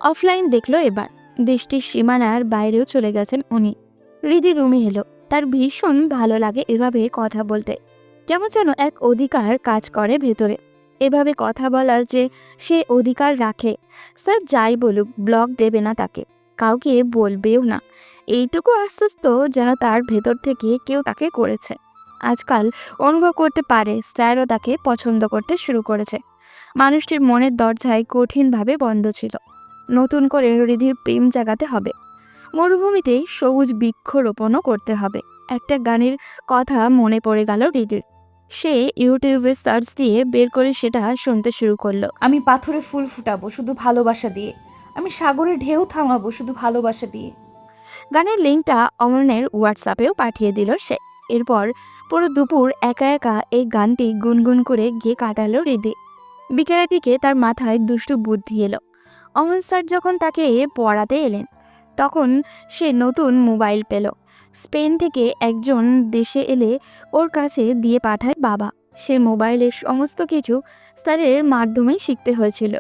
অফলাইন দেখলো এবার। দৃষ্টির সীমানার বাইরেও চলে গেছেন উনি। হৃদি রুমে এলো। তার ভীষণ ভালো লাগে এভাবে কথা বলতে, যেমন যেন এক অধিকার কাজ করে ভেতরে। এভাবে কথা বলার যে সে অধিকার রাখে। স্যার যাই বলুক ব্লক দেবে না তাকে, কাউকে বলবেও না। এইটুকু আশ্বস্ত যেন তার ভেতর থেকে কেউ তাকে করেছে। আজকাল অনুভব করতে পারে স্যারও তাকে পছন্দ করতে শুরু করেছে। মানুষটির মনের দরজায় কঠিনভাবে বন্ধ ছিল। নতুন করে হৃদির প্রেম জাগাতে হবে। মরুভূমিতে সবুজ বৃক্ষরোপণও করতে হবে। একটা গানের কথা মনে পড়ে গেল হৃদির। সে ইউটিউবে সার্চ দিয়ে বের করে সেটা শুনতে শুরু করলো। আমি পাথরে ফুল ফুটাবো শুধু ভালোবাসা দিয়ে, আমি সাগরে ঢেউ থামাবো শুধু ভালোবাসা দিয়ে। গানের লিঙ্কটা অমনের হোয়াটসঅ্যাপেও পাঠিয়ে দিল সে। এরপর পুরো দুপুর একা একা এই গানটি গুনগুন করে গিয়ে কাটালো হৃদি। বিকেলের দিকে তার মাথায় দুষ্টু বুদ্ধি এলো। অমন স্যার যখন তাকে পড়াতে এলেন তখন সে নতুন মোবাইল পেল। স্পেন থেকে একজন দেশে এলে ওর কাছে দিয়ে পাঠায় বাবা। সে মোবাইলের সমস্ত কিছু স্যারের মাধ্যমেই শিখতে হয়েছিল।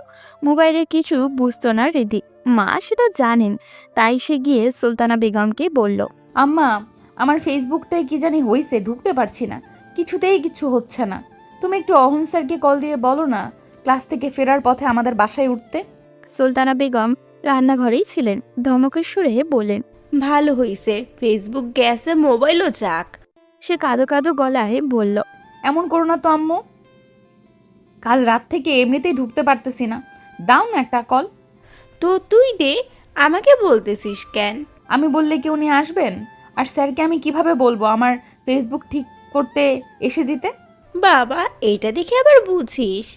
মোবাইলের কিছু বুঝতো না হৃদি, মা সেটা জানেন, তাই সে গিয়ে সুলতানা বেগমকে বলল, আম্মা, আমার ফেসবুকটায় কি জানি হয়েছে, ঢুকতে পারছি না, কিছুতেই কিছু হচ্ছে না। তুমি একটু অহন স্যারকে কল দিয়ে বলো না ক্লাস থেকে ফেরার পথে আমাদের বাসায় উঠতে। সুলতানা বেগম রান্নাঘরেই ছিলেন, ধমকের সুরে বললেন। ভালো হইছে, ফেসবুক গেছে, মোবাইলও যাক। সে কাঁদো কাঁদো গলায় বলল, এমন করো না তো আম্মু, কাল রাত থেকে এমনিতেই ঢুকতে পারতেছি না, দাও না একটা কল। তো তুই দে, আমাকে বলতেছিস কেন? আমি বললে কি উনি আসবেন? আর স্যারকে আমি কিভাবে বলবো আমার ফেসবুক ঠিক করতে এসে দিতে? বাবা, এইটা দেখে আবার বুঝিস।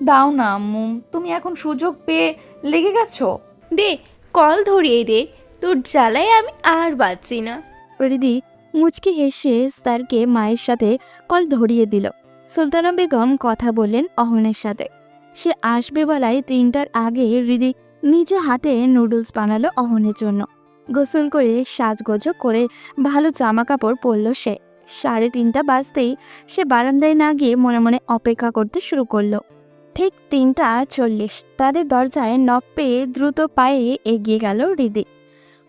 দাও না আম্মু, তুমি এখন সুযোগ পেয়ে লেগে গেছো। দে, কল ধরিয়ে দে, তোর জ্বালায় আমি আর বাঁচছি না। হৃদি মুচকি হেসে স্যারকে মায়ের সাথে কল ধরিয়ে দিল। সুলতানা বেগম কথা বললেন অহনের সাথে। সে আসবে বেলায় 3টার আগে হৃদি নিজে হাতে নুডলস বানালো অহনের জন্য। গোসল করে সাজগোজ করে ভালো জামা কাপড় পরল সে। 3:30 বাজতেই সে বারান্দায় না গিয়ে মনে মনে অপেক্ষা করতে শুরু করলো। ঠিক 3:40 তাদের দরজায় নক পেয়ে দ্রুত পায়ে এগিয়ে গেল হৃদি।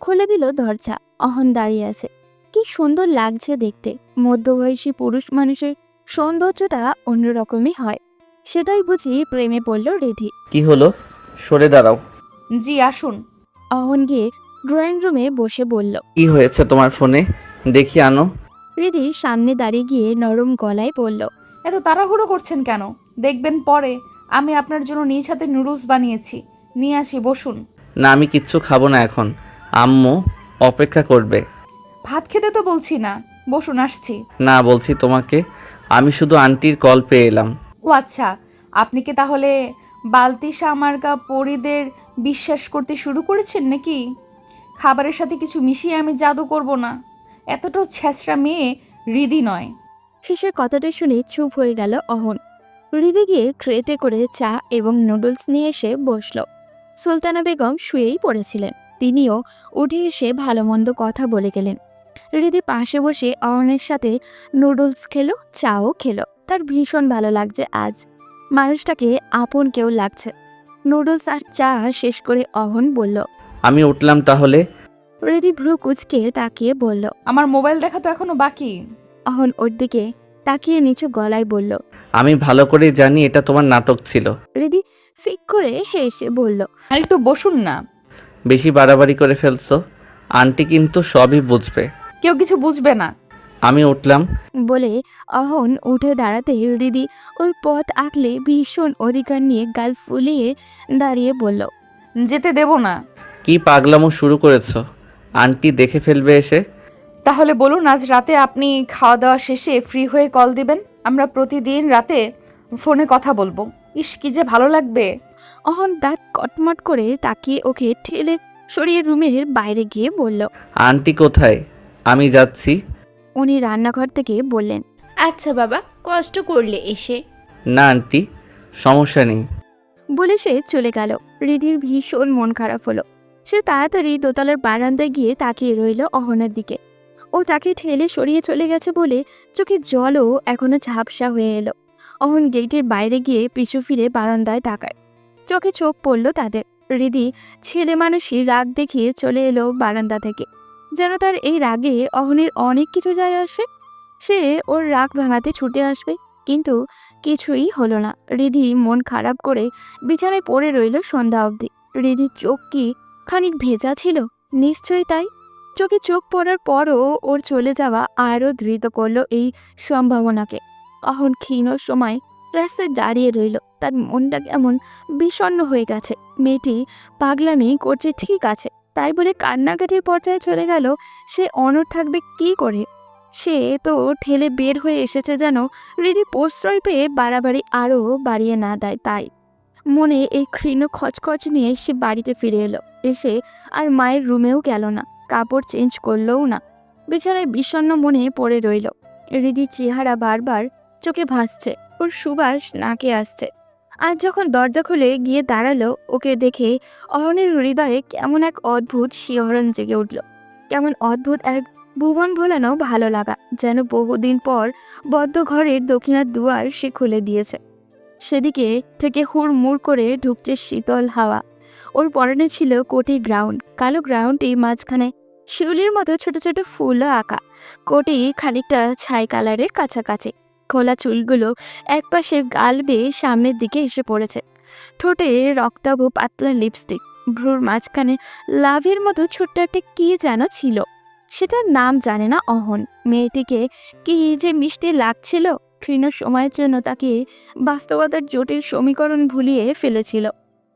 খুলে দিল দরজা। অহন দাঁড়িয়ে আছে। কি সুন্দর লাগছে দেখতে। মধ্যবয়সী পুরুষ মানুষের সৌন্দর্যটা অন্যরকমই হয়। সেটাই বুঝি প্রেমে পড়ল হৃদি। কি হলো? সরে দাঁড়াও। জি আসুন। অহন গিয়ে ড্রয়িং রুমে বসে বলল। কি হয়েছে তোমার ফোনে? দেখি আনো। হৃদি সামনে দাঁড়িয়ে গিয়ে নরম গলায় বলল, এত তাড়াহুড়ো করছেন কেন? দেখবেন পরে, আমি আপনার জন্য নিজ হাতে নুডলস বানিয়েছি, নিয়ে আসি, বসুন। না, আমি কিচ্ছু খাবো না এখন, আম্মু অপেক্ষা করবে। ভাত খেতে তো বলছি না, বসুন, আসছি। না, বলছি তোমাকে, আমি শুধু আন্টির কল পেয়ে এলাম। ও আচ্ছা, আপনি কি তাহলে বালতি সামার্কা পরিদের বিশ্বাস করতে শুরু করেছেন নাকি? খাবারের সাথে কিছু মিশিয়ে আমি জাদু করব না, এতটাও ছ্যাঁচড়া মেয়ে হৃদি নয়। শেষের কথাটা শুনে চুপ হয়ে গেল অহন। হৃদি গিয়ে ট্রেতে করে চা এবং নুডলস নিয়ে এসে বসল। সুলতানা বেগম শুয়েই পড়েছিলেন। তিনিও উঠে এসে ভালো মন্দ কথা বলে গেলেন। হৃদি পাশে বসে অহনের সাথে নুডলস খেলো, চাও খেলো। তার ভীষণ ভালো লাগছে আজ। মানুষটাকে আপন কেউ লাগছে। নুডলস আর চা শেষ করে অহন বলল। আমি উঠলাম তাহলে। হৃদি ভ্রু কুচকে তাকিয়ে বলল। আমার মোবাইল দেখা তো এখনো বাকি। অহন ওর দিকে তাকিয়ে নিচু গলায় বলল। আমি ভালো করে জানি এটা তোমার নাটক ছিল। হৃদি ফিক করে হেসে বলল। আর একটু বসুন না। বেশি বাড়াবাড়ি করে ফেলছো, আন্টি কিন্তু সবই বুঝবে। কেউ কিছু বুঝবে না। আমি উঠলাম। বলে অহন উঠে দাঁড়াতে হৃদি ওর পথ আঁকলে ভীষণ অধিকার নিয়ে গাল ফুলিয়ে দাঁড়িয়ে বলল। যেতে দেব না। কি পাগলামো শুরু করেছো? আন্টি দেখে ফেলবে এসে। তাহলে বলুন আজ রাতে আপনি খাওয়া দাওয়া শেষে ফ্রি হয়ে কল দিবেন, আমরা প্রতিদিন রাতে ফোনে কথা বলবো। ইস, কি যে ভালো লাগবে। অহন দাঁত কটমট করে তাকিয়ে ওকে ঠেলে সরিয়ে রুমের বাইরে গিয়ে বলল। আন্টি কোথায়? আমি যাচ্ছি। উনি রান্নাঘর থেকে বললেন। আচ্ছা বাবা, কষ্ট করলে এসে। না আন্টি, সমস্যা নেই। বলে সে চলে গেল। হৃদির ভীষণ মন খারাপ হলো। সে তাড়াতাড়ি দোতলার বারান্দায় গিয়ে তাকিয়ে রইল অহনের দিকে। ও তাকে ঠেলে সরিয়ে চলে গেছে বলে চোখের জলও এখনো ঝাপসা হয়ে এলো। অহন গেটের বাইরে গিয়ে পিছু ফিরে বারান্দায় তাকায়। চোখে চোখ পড়ল তাদের। হৃদি ছেলে মানুষই রাগ দেখিয়ে চলে এলো বারান্দা থেকে। যেন তার এই রাগে অহনের অনেক কিছু যায় আসে। সে ওর রাগ ভাঙাতে ছুটে আসবে, কিন্তু কিছুই হলো না। হৃদি মন খারাপ করে বিছানায় পড়ে রইল সন্ধ্যা অবধি। হৃদির চোখ কি খানিক ভেজা ছিল? নিশ্চয়ই তাই। চোখে চোখ পড়ার পরও ওর চলে যাওয়া আরও ধৃত করলো এই সম্ভাবনাকে। অহন ক্ষীণ সময় রাস্তায় দাঁড়িয়ে রইল। তার মনটা কেমন বিষণ্ণ হয়ে গেছে। মেয়েটি পাগলামি করছে ঠিক আছে, তাই বলে কান্নাকাটির পর্যায়ে চলে গেল। সে অনড় থাকবে কি করে? সে তো ঠেলে বের হয়ে এসেছে যেন হৃদি প্রশ্রয় পেয়ে বাড়াবাড়ি আরও বাড়িয়ে না দেয়। তাই মনে এই ক্ষীণ খচখচ নিয়ে সে বাড়িতে ফিরে এলো। এসে আর মায়ের রুমেও গেল না। কাপড় চেঞ্জ করলও না, বিছানায় বিষণ্ণ মনে পড়ে রইল। হৃদির চেহারা বারবার চোখে ভাসছে, ওর সুবাস নাকে আসছে। আজ যখন দরজা খুলে গিয়ে দাঁড়ালো, ওকে দেখে অহনের হৃদয়ে কেমন এক অদ্ভুত শিহরণ জেগে উঠল। কেমন অদ্ভুত এক ভুবন ভোলানো ভালো লাগা, যেন বহুদিন পর বদ্ধ ঘরের দক্ষিণার দুয়ার সে খুলে দিয়েছে। সেদিকে থেকে হুড়মুড় করে ঢুকছে শীতল হাওয়া। ওর পরনে ছিল কোটি গ্রাউন্ড, কালো গ্রাউন্ডে মাঝখানে শিউলির মতো ছোট ছোট ফুলও আঁকা। কোটি খানিকটা ছাই কালারের কাছাকাছি, খোলা চুলগুলো একপাশে গাল বেয়ে সামনের দিকে এসে পড়েছে। ঠোঁটে রক্তাভ পাতলা লিপস্টিক, ভ্রুর মাঝখানে লাভের মতো ছোট্ট একটা কি যেন ছিল, সেটার নাম জানে না অহন। মেয়েটিকে কি যে মিষ্টি লাগছিল, ক্ষীণ সময়ের জন্য তাকে বাস্তবতার জটিল সমীকরণ ভুলিয়ে ফেলেছিল।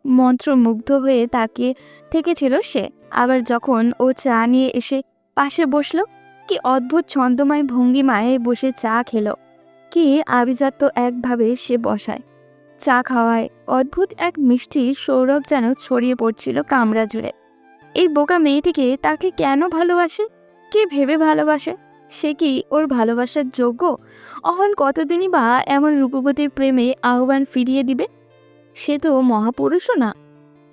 মন্ত্রমুগ্ধ হয়ে তাকিয়ে থেকেছিল সে। আবার যখন ও চা নিয়ে এসে পাশে বসলো, কি অদ্ভুত ছন্দময় ভঙ্গিমায় বসে চা খেলো, কি আভিজাত্য একভাবে সে বসায়। চা খাওয়ায় অদ্ভুত এক মিষ্টি সৌরভ যেন ছড়িয়ে পড়ছিল কামরা জুড়ে। এই বোকা মেয়েটিকে তাকে কেন ভালোবাসে, কে ভেবে ভালোবাসে? সে কি ওর ভালোবাসার যোগ্য? অহন কতদিনই বা এমন রূপবতীর প্রেমে আহ্বান ফিরিয়ে দিবে? সে তো মহাপুরুষও না।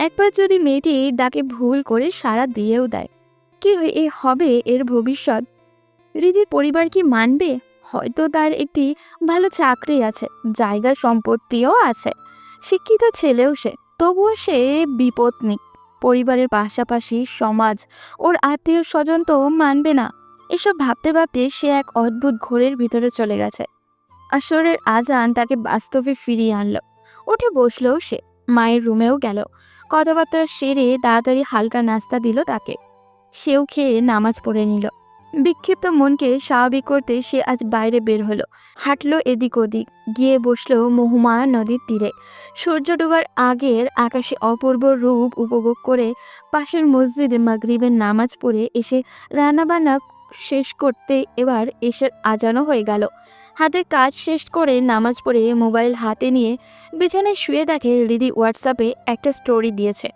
একবার যদি মেয়েটি ডাকে ভুল করে সাড়া দিয়েও দেয়, কি হবে এর ভবিষ্যৎ? হৃদির পরিবার কি মানবে? হয়তো তার একটি ভালো চাকরি আছে, জায়গা সম্পত্তিও আছে, শিক্ষিত ছেলেও সে, তবুও সে বিপত্নিক। পরিবারের পাশাপাশি সমাজ, ওর আত্মীয় স্বজন তো মানবে না। এসব ভাবতে ভাবতে সে এক অদ্ভুত ঘোরের ভিতরে চলে গেছে। আসরের আজান তাকে বাস্তবে ফিরিয়ে আনলো। উঠে বসলো সে, মায়ের রুমেও গেল। কথাবার্তা সেরে তাড়াতাড়ি হালকা নাস্তা দিল তাকে। সেও খেয়ে নামাজ পড়ে নিল। বিক্ষিপ্ত মনকে স্বাভাবিক করতে সে আজ বাইরে বের হলো, হাঁটলো এদিক ওদিক, গিয়ে বসলো মহুমা নদীর তীরে। সূর্য ডোবার আগের আকাশে অপূর্ব রূপ উপভোগ করে পাশের মসজিদে মাগরিবের নামাজ পড়ে এসে রান্নাবান্না শেষ করতে এবার এশার আজানও হয়ে গেল। হাতের কাজ শেষ করে নামাজ পড়ে মোবাইল হাতে নিয়ে বিছানায় শুয়ে দেখে হৃদি হোয়াটসঅ্যাপে একটা স্টোরি দিয়েছে।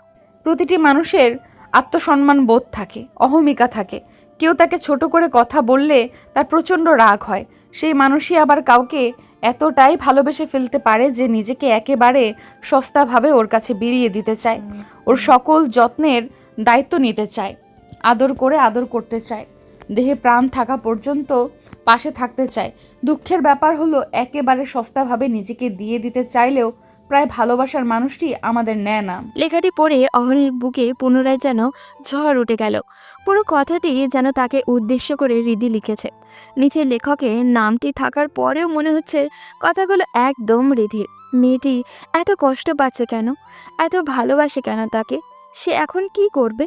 প্রতিটি মানুষের আত্মসম্মান বোধ থাকে, অহমিকা থাকে। কেউ তাকে ছোট করে কথা বললে তার প্রচণ্ড রাগ হয়। সেই মানুষই আবার কাউকে এতটাই ভালোবেসে ফেলতে পারে যে নিজেকে একেবারে সস্তাভাবে ওর কাছে বিলিয়ে দিতে চায়, ওর সকল যত্নের দায়িত্ব নিতে চায়, আদর করতে চায়, দেহে প্রাণ থাকা পর্যন্ত পাশে থাকতে চায়। দুঃখের ব্যাপার হলো একেবারে সস্তাভাবে নিজেকে দিয়ে দিতে চাইলেও প্রায় ভালোবাসার মানুষটি আমাদের নেয় না। লেখাটি পড়ে অহনের বুকে পুনরায় যেন ঝড় উঠে গেল। পুরো কথাটি যেন তাকে উদ্দেশ্য করে হৃদি লিখেছে। নিচের লেখকের নামটি থাকার পরেও মনে হচ্ছে কথাগুলো একদম হৃদির। মেয়েটি এত কষ্ট পাচ্ছে কেন, এত ভালোবাসে কেন তাকে? সে এখন কি করবে?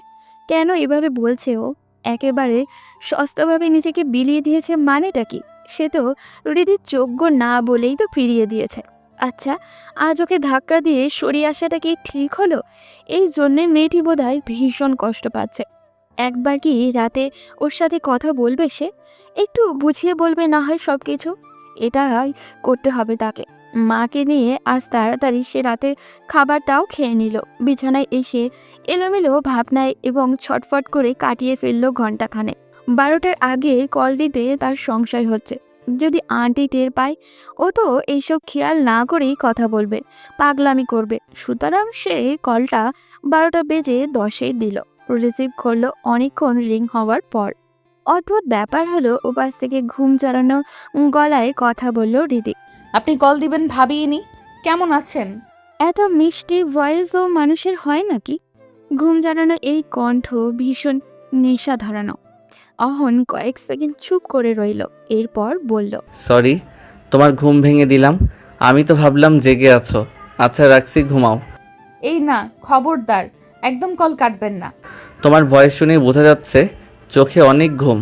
কেন এভাবে বলছে ও? একেবারে সস্তাভাবে নিজেকে বিলিয়ে দিয়েছে মানেটা কি? সে তো হৃদির যোগ্য না বলেই তো ফিরিয়ে দিয়েছে। আচ্ছা, আজ ওকে ধাক্কা দিয়ে সরিয়ে আসাটা কি ঠিক হলো? এই জন্যে মেয়েটি বোধহয় ভীষণ কষ্ট পাচ্ছে। একবার কি রাতে ওর সাথে কথা বলবে সে? একটু বুঝিয়ে বলবে না হয় সব কিছু? এটাই করতে হবে তাকে। মাকে নিয়ে আজ তাড়াতাড়ি সে রাতের খাবারটাও খেয়ে নিল। বিছানায় এসে এলোমেলো ভাবনায় এবং ছটফট করে কাটিয়ে ফেললো ঘণ্টাখানে। 12টার আগে কল দিতে তার সংশয় হচ্ছে, যদি আন্টি টের পায়। ও তো এইসব খেয়াল না করেই কথা বলবে, পাগলামি করবে। সুতরাং সে কলটা 12টা বেজে 10-এ দিল। রিসিভ করলো অনেকক্ষণ রিং হওয়ার পর। অদ্ভুত ব্যাপার হলো, ওপাশ থেকে ঘুম জড়ানো গলায় কথা বলল হৃদি। আপনি কল দিবেন ভাবিনি। কেমন আছেন? এত মিষ্টি ভয়েসও মানুষের হয় নাকি? ঘুম জড়ানো এই কণ্ঠ ভীষণ নেশা ধরানো। অহন কয়েক সেকেন্ড চুপ করে রইল, এরপর বলল, সরি, তোমার ঘুম ভেঙে দিলাম। আমি তো ভাবলাম জেগে আছো। আচ্ছা রাখছি, ঘুমাও। এই না, খবরদার, একদম কল কাটবেন না। তোমার ভয়েস শুনে বোঝা যাচ্ছে চোখে অনেক ঘুম।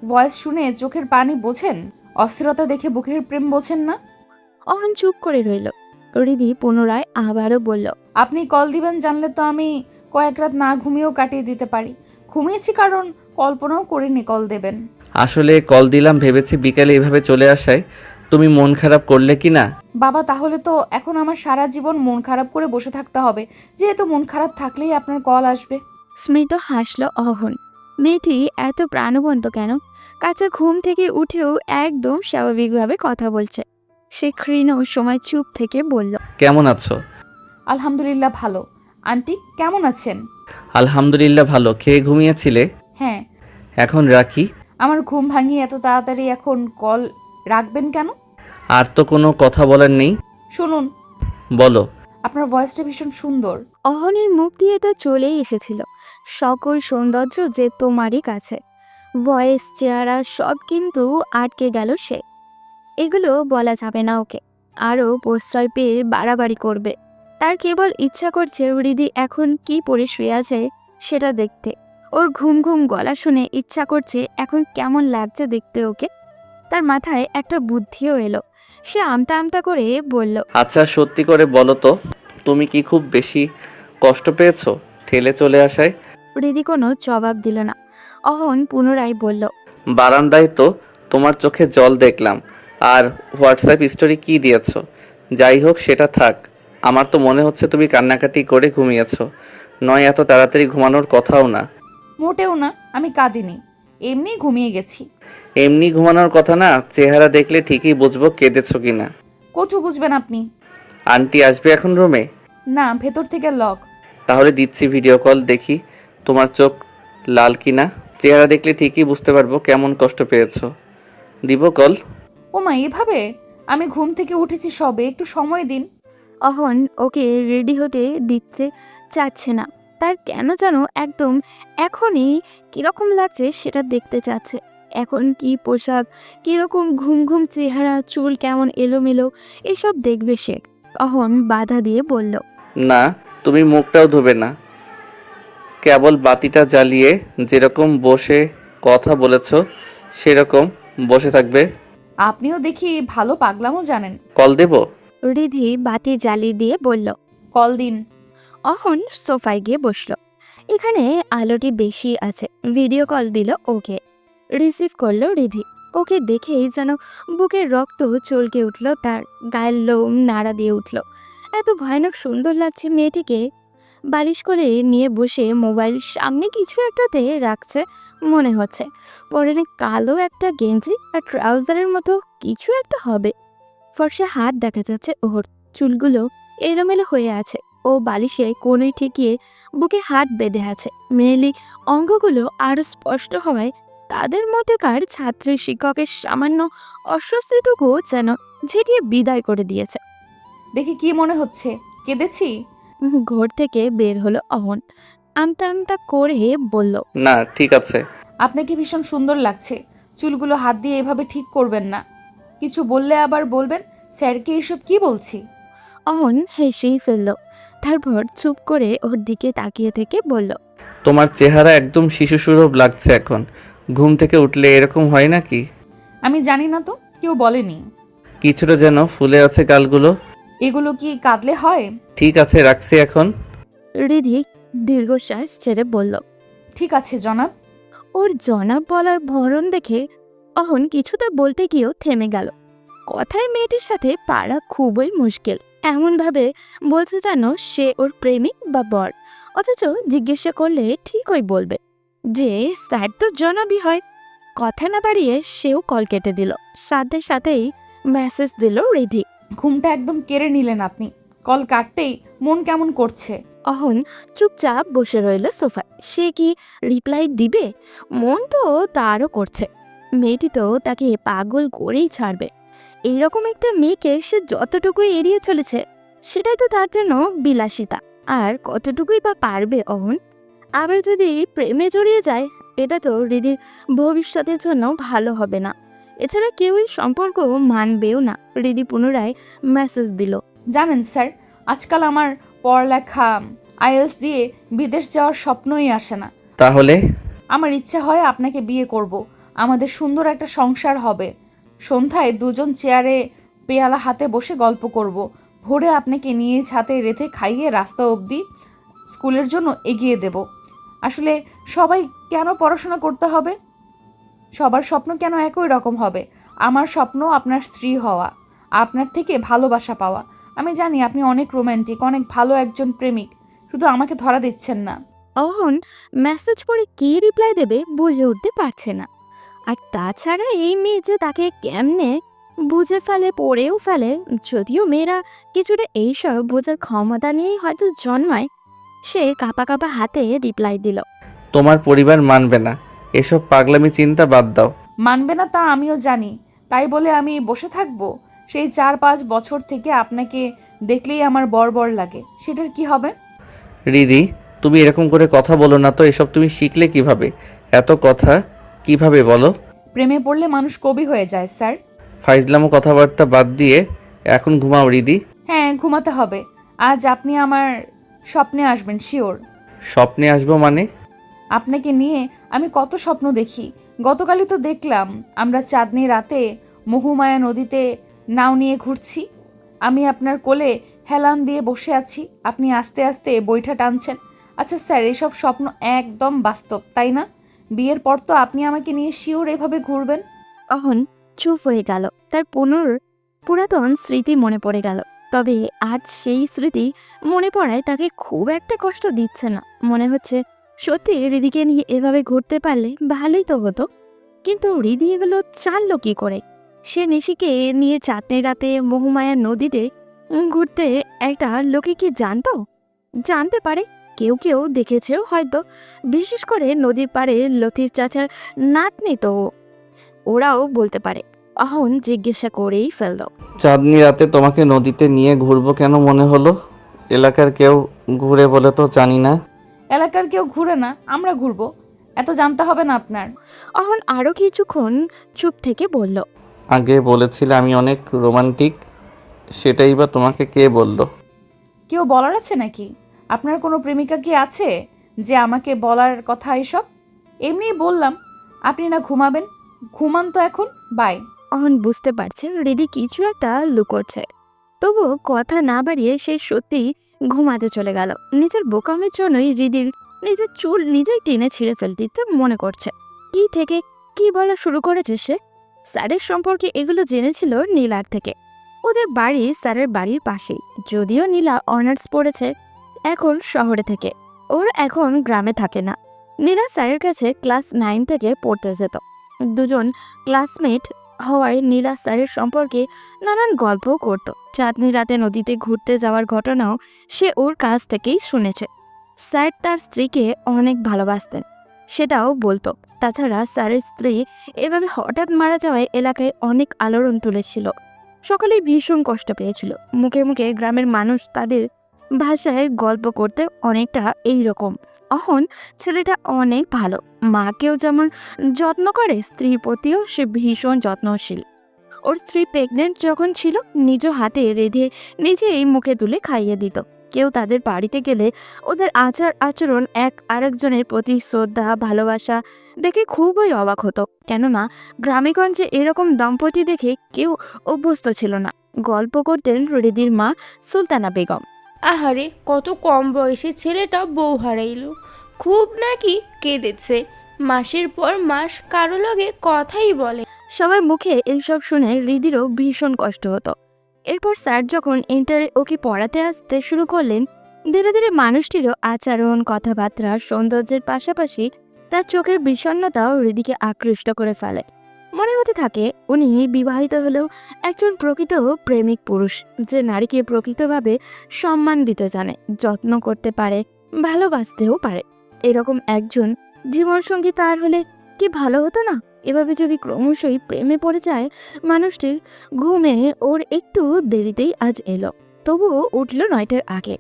ভয়েস শুনে চোখের পানি বোঝেন? অস্থিরতা দেখে বুকের প্রেম বোঝেন না? অহন চুপ করে রইল। হৃদি পুনরায় আবারও বলল, আপনি কল দিবেন জানলে তো আমি কয়েক রাত না ঘুমিয়েও কাটিয়ে দিতে পারি। ঘুমিয়েছি কারণ কল্পনাও করিনি কল দেবেন। আসলে কল দিলাম ভেবেছি বিকালে এভাবে চলে আসায় তুমি মন খারাপ করলে কি না। বাবা, তাহলে তো এখন আমার সারা জীবন মন খারাপ করে বসে থাকতে হবে, যেহেতু মন খারাপ থাকলেই আপনার কল আসবে। স্মিত হাসল অহন। মেয়েটি এত প্রাণবন্ত কেন? কাঁচা ঘুম থেকে উঠেও একদম স্বাভাবিকভাবে কথা বলছে। সে ক্ষীণ সময় চুপ থেকে বলল, কেমন আছো? আলহামদুলিল্লাহ ভালো। আন্টি কেমন আছেন? আলহামদুলিল্লাহ ভালো। খেয়ে ঘুমিয়েছিলে? হ্যাঁ। এখন রাখি। আমার ঘুম ভাঙিয়ে এত তাড়াতাড়ি এখন কল রাখবেন কেন? আর তো কোনো কথা বলার নেই। শুনুন, বলো। আপনার ভয়েসটা ভীষণ সুন্দর। অহনের মুখ দিয়ে তো চলেই এসেছিল সকল সৌন্দর্য যে তোমারই কাছে। বয়স, চেহারা সব কিন্তু আটকে গেল সে। এগুলো বলা যাবে না ওকে। আরও প্রশ্রয় পেয়ে বাড়াবাড়ি করবে। তার কেবল ইচ্ছা করছে হৃদি এখন কি পরে শুয়ে আছে সেটা দেখতে। ওর ঘুম ঘুম গলা শুনে ইচ্ছা করছে এখন কেমন লাগছে দেখতে ওকে। তার মাথায় একটা বুদ্ধিও এলো। সে আমতা আমতা করে বলল, আচ্ছা সত্যি করে বলো তো, তুমি কি খুব বেশি কষ্ট পেয়েছো ঠেলে চলে আসায়? হৃদি কোনো জবাব দিল না। অহন পুনরায় বলল, বারান্দায় তো তোমার চোখে জল দেখলাম। আর হোয়াটসঅ্যাপ স্টোরি কি দিয়েছো? যাই হোক সেটা থাক। আমার তো মনে হচ্ছে তুমি কান্নাকাটি করে ঘুমিয়েছো। নয় এত তাড়াতাড়ি ঘুমানোর কথাও না। মোটেও না, আমি কাঁদিনি, এমনি ঘুমিয়ে গেছি। এমনি ঘুমানোর কথা না, চেহারা দেখলে ঠিকই বুঝবো কেঁদেছো কিনা। কচু বুঝবেন আপনি। আন্টি আসবে এখন রুমে? না, ভেতর থেকে লক। তাহলে দিচ্ছি ভিডিও কল, দেখি তোমার চোখ লাল কিনা। চেহারা দেখলে ঠিকই বুঝতে পারবো কেমন কষ্ট পেয়েছো। দিব কল? ওমা এভাবে? আমি ঘুম থেকে উঠেছি সবে, একটু সময় দিন। অহন ওকে রেডি হতে দিতে চাচ্ছে না। তার কেন যেন একদম এখনই কীরকম লাগছে সেটা দেখতে চাচ্ছে। এখন কি পোশাক, কীরকম ঘুম ঘুম চেহারা, চুল কেমন এলোমেলো, এসব দেখবে সে। অহন বাধা দিয়ে বলল, না, তুমি মুখটাও ধোবে না। কেবল বাতিটা জ্বালিয়ে যেরকম বসে কথা বলেছো সেরকম বসে থাকবে। আপনিও দেখি ভালো পাগলামও জানেন। কল দেব? রিধি বাতি জ্বালিয়ে দিয়ে বলল। কল দিন। অহন সোফায় গিয়ে বসল। এখানে আলোটি বেশি আছে। ভিডিও কল দিল ওকে। রিসিভ করলো রিধি। ওকে দেখেই যেন বুকের রক্ত চলকে উঠল, তার গায়ের লোম নাড়া দিয়ে উঠল। এত ভয়ানক সুন্দর লাগছে মেয়েটিকে। বালিশ কোলে নিয়ে বসে মোবাইল সামনে কিছু একটাতে রাখছে মনে হচ্ছে। পরনে কালো একটা গেঞ্জি আর ট্রাউজারের মতো কিছু একটা হবে। ফর্সা হাত দেখা যাচ্ছে ওর। চুলগুলো এলোমেলো হয়ে আছে। ও বালিশে কোণে ঠেকিয়ে বুকে হাত বেঁধে আছে। মেয়েলি অঙ্গগুলো আরো স্পষ্ট হওয়ায় তাদের মধ্যেকার ছাত্রী শিক্ষকের সামান্য অস্বস্তিটুকু যেন ঝেঁটিয়ে বিদায় করে দিয়েছে। দেখি কি মনে হচ্ছে, কেঁদেছি? ঘর থেকে বের হলো অহন। আমতা আমতা করে বলল, না ঠিক আছে। আপনাকে ভীষণ সুন্দর লাগছে। চুলগুলো হাত দিয়ে এভাবে ঠিক করবেন না। কিছু বললে আবার বলবেন স্যারকে এসব কি বলছি। অহন হেসেই ফেলল। তারপর চুপ করে ওর দিকে তাকিয়ে থেকে বলল, তোমার চেহারা একদম শিশুসুলভ লাগছে এখন। ঘুম থেকে উঠলে এরকম হয় নাকি? আমি জানি না তো, কেউ বলেনি। কিছুটা যেন ফুলে আছে গালগুলো। এগুলো কি কাঁদলে হয়? ঠিক আছে রাখছি এখন। রিধি দীর্ঘশ্বাস ছেড়ে বলল। ঠিক আছে জনাব। ওর জনাব বলার ধরন দেখে অহন কিছুটা বলতে গিয়েও থেমে গেল। কথায় মেয়েটির সাথে পারা খুবই মুশকিল। এমনভাবে বলছে যেন সে ওর প্রেমিক বা বর, অথচ জিজ্ঞাসা করলে ঠিকই বলবে যে স্যার তো জনাবই হয়। কথা না বাড়িয়ে সেও কল কেটে দিল। সাথে সাথেই মেসেজ দিল রিধি। ঘুমটা একদম কেড়ে নিলেন আপনি। কল কাটতেই মন কেমন করছে। অহন চুপচাপ বসে রইল সোফায়। সে কি রিপ্লাই দিবে? মন তো তারও করছে। মেয়েটি তো তাকে পাগল করেই ছাড়বে। এইরকম একটা মেয়েকে সে যতটুকুই এড়িয়ে চলেছে সেটাই তো তার জন্য বিলাসিতা। আর কতটুকুই বা পারবে অহন? আবার যদি প্রেমে জড়িয়ে যায়, এটা তো হৃদির ভবিষ্যতের জন্য ভালো হবে না। এছাড়া কেউই সম্পর্ক মানবেও না। হৃদি পুনরায় মেসেজ দিল। জানেন স্যার, আজকাল আমার পড়ালেখা আইএলস দিয়ে বিদেশ যাওয়ার স্বপ্নই আসে না। তাহলে? আমার ইচ্ছে হয় আপনাকে বিয়ে করব। আমাদের সুন্দর একটা সংসার হবে। সন্ধ্যায় দুজন চেয়ারে পেয়ালা হাতে বসে গল্প করব। ভোরে আপনাকে নিয়ে ছাতে রেখে খাইয়ে রাস্তা অবধি স্কুলের জন্য এগিয়ে দেব। আসলে সবাই কেন পড়াশোনা করতে হবে? সবার স্বপ্ন কেন একই রকম হবে? আমার স্বপ্ন আপনার স্ত্রী হওয়া, আপনার থেকে ভালোবাসা পাওয়া। আমি জানি আপনি অনেক রোম্যান্টিক, অনেক ভালো একজন প্রেমিক, শুধু আমাকে ধরা দিচ্ছেন না। অহন মেসেজ পড়ে কি রিপ্লাই দেবে বুঝে উঠতে পারছে না। আর তাছাড়া এই মেয়ে যে তাকে কেমনে বুঝে ফেলে, পড়েও ফেলে, যদিও মেয়েরা কিছুটা এইসব বোঝার ক্ষমতা নিয়েই হয়তো জন্মায়। সে কাঁপা কাঁপা হাতে রিপ্লাই দিল। তোমার পরিবার মানবে না, এসব পাগলামি চিন্তা বাদ দাও। মানবে না তা আমিও জানি, তাই বলে আমি বসে থাকবো? সেই 4-5 বছর থেকে আপনাকে দেখলেই আমার বর লাগে, সেটার কি হবে? রিদি, তুমি এরকম করে কথা বলো না তো। এসব তুমি শিখলে কিভাবে? এত কথা কিভাবে বলো? প্রেমে পড়লে মানুষ কবি হয়ে যায় স্যার। ফাইজলামো কথাবার্তা বাদ দিয়ে এখন ঘুমাও রিদি। হ্যাঁ, ঘুমাতে হবে। আজ আপনি আমার স্বপ্নে আসবেন শিওর। স্বপ্নে আসবো মানে? আপনাকে নিয়ে আমি কত স্বপ্ন দেখি। গতকালই তো দেখলাম আমরা চাঁদনি রাতে মহুমায়া নদীতে নাও নিয়ে ঘুরছি। আমি আপনার কোলে হেলান দিয়ে বসে আছি, আপনি আস্তে আস্তে বৈঠা টানছেন। আচ্ছা স্যার, এসব স্বপ্ন একদম বাস্তব, তাই না? বিয়ের পর তো আপনি আমাকে নিয়ে শিওর এভাবে ঘুরবেন? অহন চুপ হয়ে গেল। তার পুরাতন স্মৃতি মনে পড়ে গেল। তবে আজ সেই স্মৃতি মনে পড়ায় তাকে খুব একটা কষ্ট দিচ্ছে না। মনে হচ্ছে সত্যি হৃদিকে নিয়ে এভাবে ঘুরতে পারলে ভালোই তো হতো। কিন্তু হৃদি এগুলো জানলো কি করে? সে নিশিকে নিয়ে চাঁদনি রাতে মহুমায়া নদীতে ঘুরতে একটা লোকে কি জানতো? জানতে পারে, কেউ কেউ দেখেছেও হয়তো। বিশেষ করে নদীর পাড়ে লতিফ চাচার নাতনি তো, ওরাও বলতে পারে। অহন জিজ্ঞাসা করেই ফেলল। চাঁদনি রাতে তোমাকে নদীতে নিয়ে ঘুরবো কেন মনে হলো? এলাকার কেউ ঘুরে বলে তো জানি না। এলাকার কেউ ঘুরে না, আমরা ঘুরবো, এত জানতে হবে না আপনার। অহন আরো কিছুক্ষণ চুপ থেকে বলল। আগে বলেছিলে আমি অনেক রোমান্টিক, সেটাই বা তোমাকে কে বলল? কেউ বলার আছে নাকি? আপনার কোনো প্রেমিকা কি আছে যে আমাকে বলার কথা এসব? এমনিই বললাম। আপনি না ঘুমাবেন, ঘুমান তো এখন। বাই। অহন বুঝতে পারছে হৃদি কিছু একটা লুকোচ্ছে। তবুও কথা না বাড়িয়ে সে সত্যিই ঘুমাতে চলে গেল। নিজের বোকামের জন্যই হৃদির নিজের চুল নিজেই টেনে ছিঁড়ে ফেলতে মনে করছে। কি থেকে কি বলা শুরু করেছে সে? স্যারের সম্পর্কে এগুলো জেনেছিল নীলার থেকে। ওদের বাড়ি স্যারের বাড়ির পাশেই। যদিও নীলা অনার্স পড়েছে এখন শহরে থেকে, ওর এখন গ্রামে থাকে না। নীলা স্যারের কাছে ক্লাস 9 থেকে পড়তে যেত। দুজন ক্লাসমেট হওয়ায় নীলা স্যারের সম্পর্কে নানান গল্পও করত। চাঁদনি রাতে নদীতে ঘুরতে যাওয়ার ঘটনাও সে ওর কাছ থেকেই শুনেছে। স্যার তার স্ত্রীকে অনেক ভালোবাসতেন, সেটাও বলতো। তাছাড়া স্যারের স্ত্রী এভাবে হঠাৎ মারা যাওয়ায় এলাকায় অনেক আলোড়ন তুলেছিল। সকলেই ভীষণ কষ্ট পেয়েছিল। মুখে মুখে গ্রামের মানুষ তাদের ভাষায় গল্প করতে অনেকটা এই রকম। অহন ছেলেটা অনেক ভালো, মাকেও যেমন যত্ন করে স্ত্রীর প্রতিও সে ভীষণ যত্নশীল। ওর স্ত্রী প্রেগনেন্ট যখন ছিল নিজ হাতে রেঁধে নিজেই মুখে তুলে খাইয়ে দিত। কেউ তাদের বাড়িতে গেলে ওদের আচার আচরণ এক আরেকজনের প্রতি শ্রদ্ধা ভালোবাসা দেখে খুবই অবাক হতো। কেননা গ্রামেগঞ্জে এরকম দম্পতি দেখে কেউ অভ্যস্ত ছিল না। গল্প করতেন হৃদির মা সুলতানা বেগম। আহারে, কত কম বয়সে ছেলেটা বউ হারাইলো, খুব নাকি কেঁদেছে। মাসের পর মাস কারো লগে কথাই বলে। সবার মুখে এইসব শুনে হৃদিরও ভীষণ কষ্ট হতো। এরপর স্যার যখন ইন্টারে ওকে পড়াতে আসতে শুরু করলেন, ধীরে ধীরে মানুষটিরও আচরণ কথাবার্তা সৌন্দর্যের পাশাপাশি তার চোখের বিষণ্ণতাও হৃদিকে আকৃষ্ট করে ফেলে। মনে হতে থাকে উনি বিবাহিত হলেও একজন প্রকৃত প্রেমিক পুরুষ, যে নারীকে প্রকৃতভাবে সম্মান দিতে জানে, যত্ন করতে পারে, ভালোবাসতেও পারে। এরকম একজন জীবনসঙ্গী তার হলে কি ভালো হতো না? এভাবে যদি ক্রমশই প্রেমে পড়ে যায় মানুষটির, ঘুমে ওর একটু দেরিতেই আজ এলো। তবুও উঠল 9টার আগে।